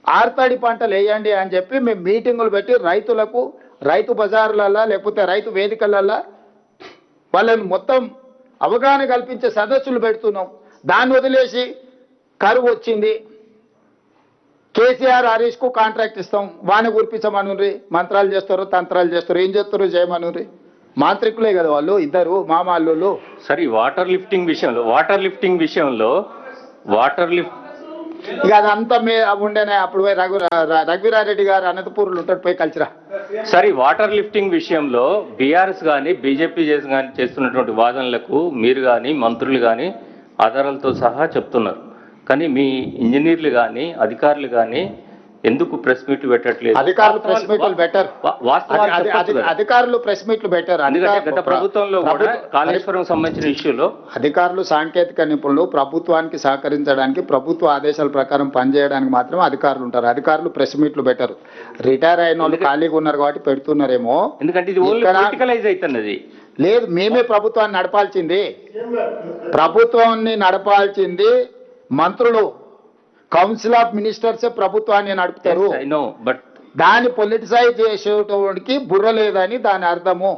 6 తడి పంటలు వేయండి అని చెప్పి మేము మీటింగులు పెట్టి రైతులకు రైతు బజార్లల్లో లేకపోతే రైతు వేదికలల్లో వాళ్ళని మొత్తం అవగాహన కల్పించే సదస్సులు పెడుతున్నాం. దాన్ని వదిలేసి కరువు వచ్చింది, కేసీఆర్ హరీష్కు కాంట్రాక్ట్ ఇస్తాం, వాణి గురిపించమనుర్రి, మంత్రాలు చేస్తారు, తంత్రాలు చేస్తారు, ఏం చేస్తారు చేయమనుర్రి. మాంత్రికులే కదా వాళ్ళు, ఇద్దరు మామాళ్ళు. సరే, వాటర్ లిఫ్టింగ్ విషయంలో ఇక అదంతా ఉండేనే. అప్పుడు పోయి రఘువీరారెడ్డి గారు అనంతపూర్లో ఉంటాడు, పోయి కలిసిరా. సరే, వాటర్ లిఫ్టింగ్ విషయంలో బీఆర్ఎస్ కానీ బీజేపీ చేస్తున్నటువంటి వాదనలకు మీరు కానీ మంత్రులు కానీ ఆధారాలతో సహా చెప్తున్నారు. కానీ మీ ఇంజనీర్లు కానీ అధికారులు కానీ ఎందుకు ప్రెస్ మీట్లు పెట్టట్లేదు? అధికారులు ప్రెస్ మీట్లు పెట్టారు. అధికారులు ప్రెస్ మీట్లు పెట్టారు. గత ప్రభుత్వంలో కూడా కాళేశ్వరం సంబంధించిన ఇష్యూలో అధికారులు సాంకేతిక నిపుణులు ప్రభుత్వానికి సహకరించడానికి, ప్రభుత్వ ఆదేశాల ప్రకారం పనిచేయడానికి మాత్రం అధికారులు ఉంటారు. అధికారులు ప్రెస్ మీట్లు పెట్టారు. రిటైర్ అయిన వాళ్ళు ఖాళీగా ఉన్నారు కాబట్టి పెడుతున్నారేమో. ఎందుకంటే ఇది పొలిటికలైజ్ అవుతున్నది. లేదు, మేమే ప్రభుత్వాన్ని నడపాల్సింది. ప్రభుత్వాన్ని నడపాల్సింది మంత్రులు, కౌన్సిల్ ఆఫ్ మినిస్టర్సే ప్రభుత్వాన్ని నడుపుతారు. దాన్ని పొలిటిసైజ్ చేసేటోడికి బుర్ర లేదని దాని అర్థము.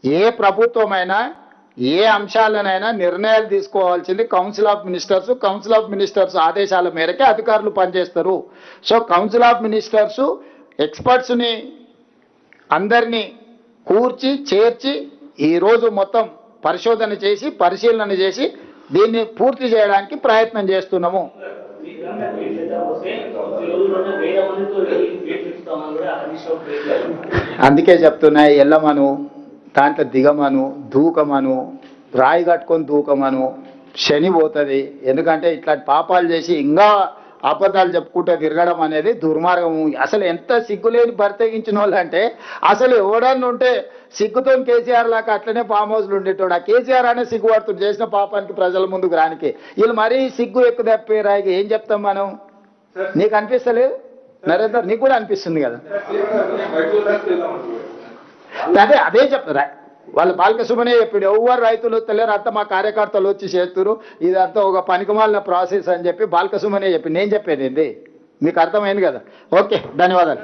ఏ ప్రభుత్వమైనా ఏ అంశాలనైనా నిర్ణయాలు తీసుకోవాల్సింది council of ministers. Council of ministers ఆదేశాల మేరకే అధికారులు పనిచేస్తారు. సో కౌన్సిల్ ఆఫ్ మినిస్టర్స్ ఎక్స్పర్ట్స్ని అందరినీ కూర్చి చేర్చి ఈరోజు మొత్తం పరిశీలన చేసి దీన్ని పూర్తి చేయడానికి ప్రయత్నం చేస్తున్నాము. అందుకే చెప్తున్నా, ఎల్లమను, దాంట్లో దిగమను, దూకమను, రాయి కట్టుకొని దూకమను, శని పోతుంది. ఎందుకంటే ఇట్లాంటి పాపాలు చేసి ఇంకా అబద్ధాలు చెప్పుకుంటూ తిరగడం అనేది దుర్మార్గము. అసలు ఎంత సిగ్గులేని బర్తగించిన వాళ్ళు అంటే, అసలు ఎవడన్నా ఉంటే సిగ్గుతో కేసీఆర్ లాగా అట్లనే ఫామ్ హౌస్లు ఉండేటోడు. ఆ కేసీఆర్ అనే సిగ్గుపడుతుంది చేసిన పాపానికి ప్రజల ముందుకు రానికి. వీళ్ళు మరీ సిగ్గు ఎక్కువ తప్పిరాయి. ఏం చెప్తాం మనం? నీకు అనిపిస్తలేదు నరేందర్? నీకు కూడా అనిపిస్తుంది కదా. అదే చెప్తారా వాళ్ళు. బాలకృష్ణనే చెప్పాడు, ఎవరు రైతులు తెలియరు, అంతా మా కార్యకర్తలు వచ్చి చేస్తున్నారు, ఇదంతా ఒక పనికిమాలిన ప్రాసెస్ అని చెప్పి బాలకృష్ణనే చెప్పి. నేను చెప్పేది ఏంటి మీకు అర్థమైంది కదా. ఓకే, ధన్యవాదాలు.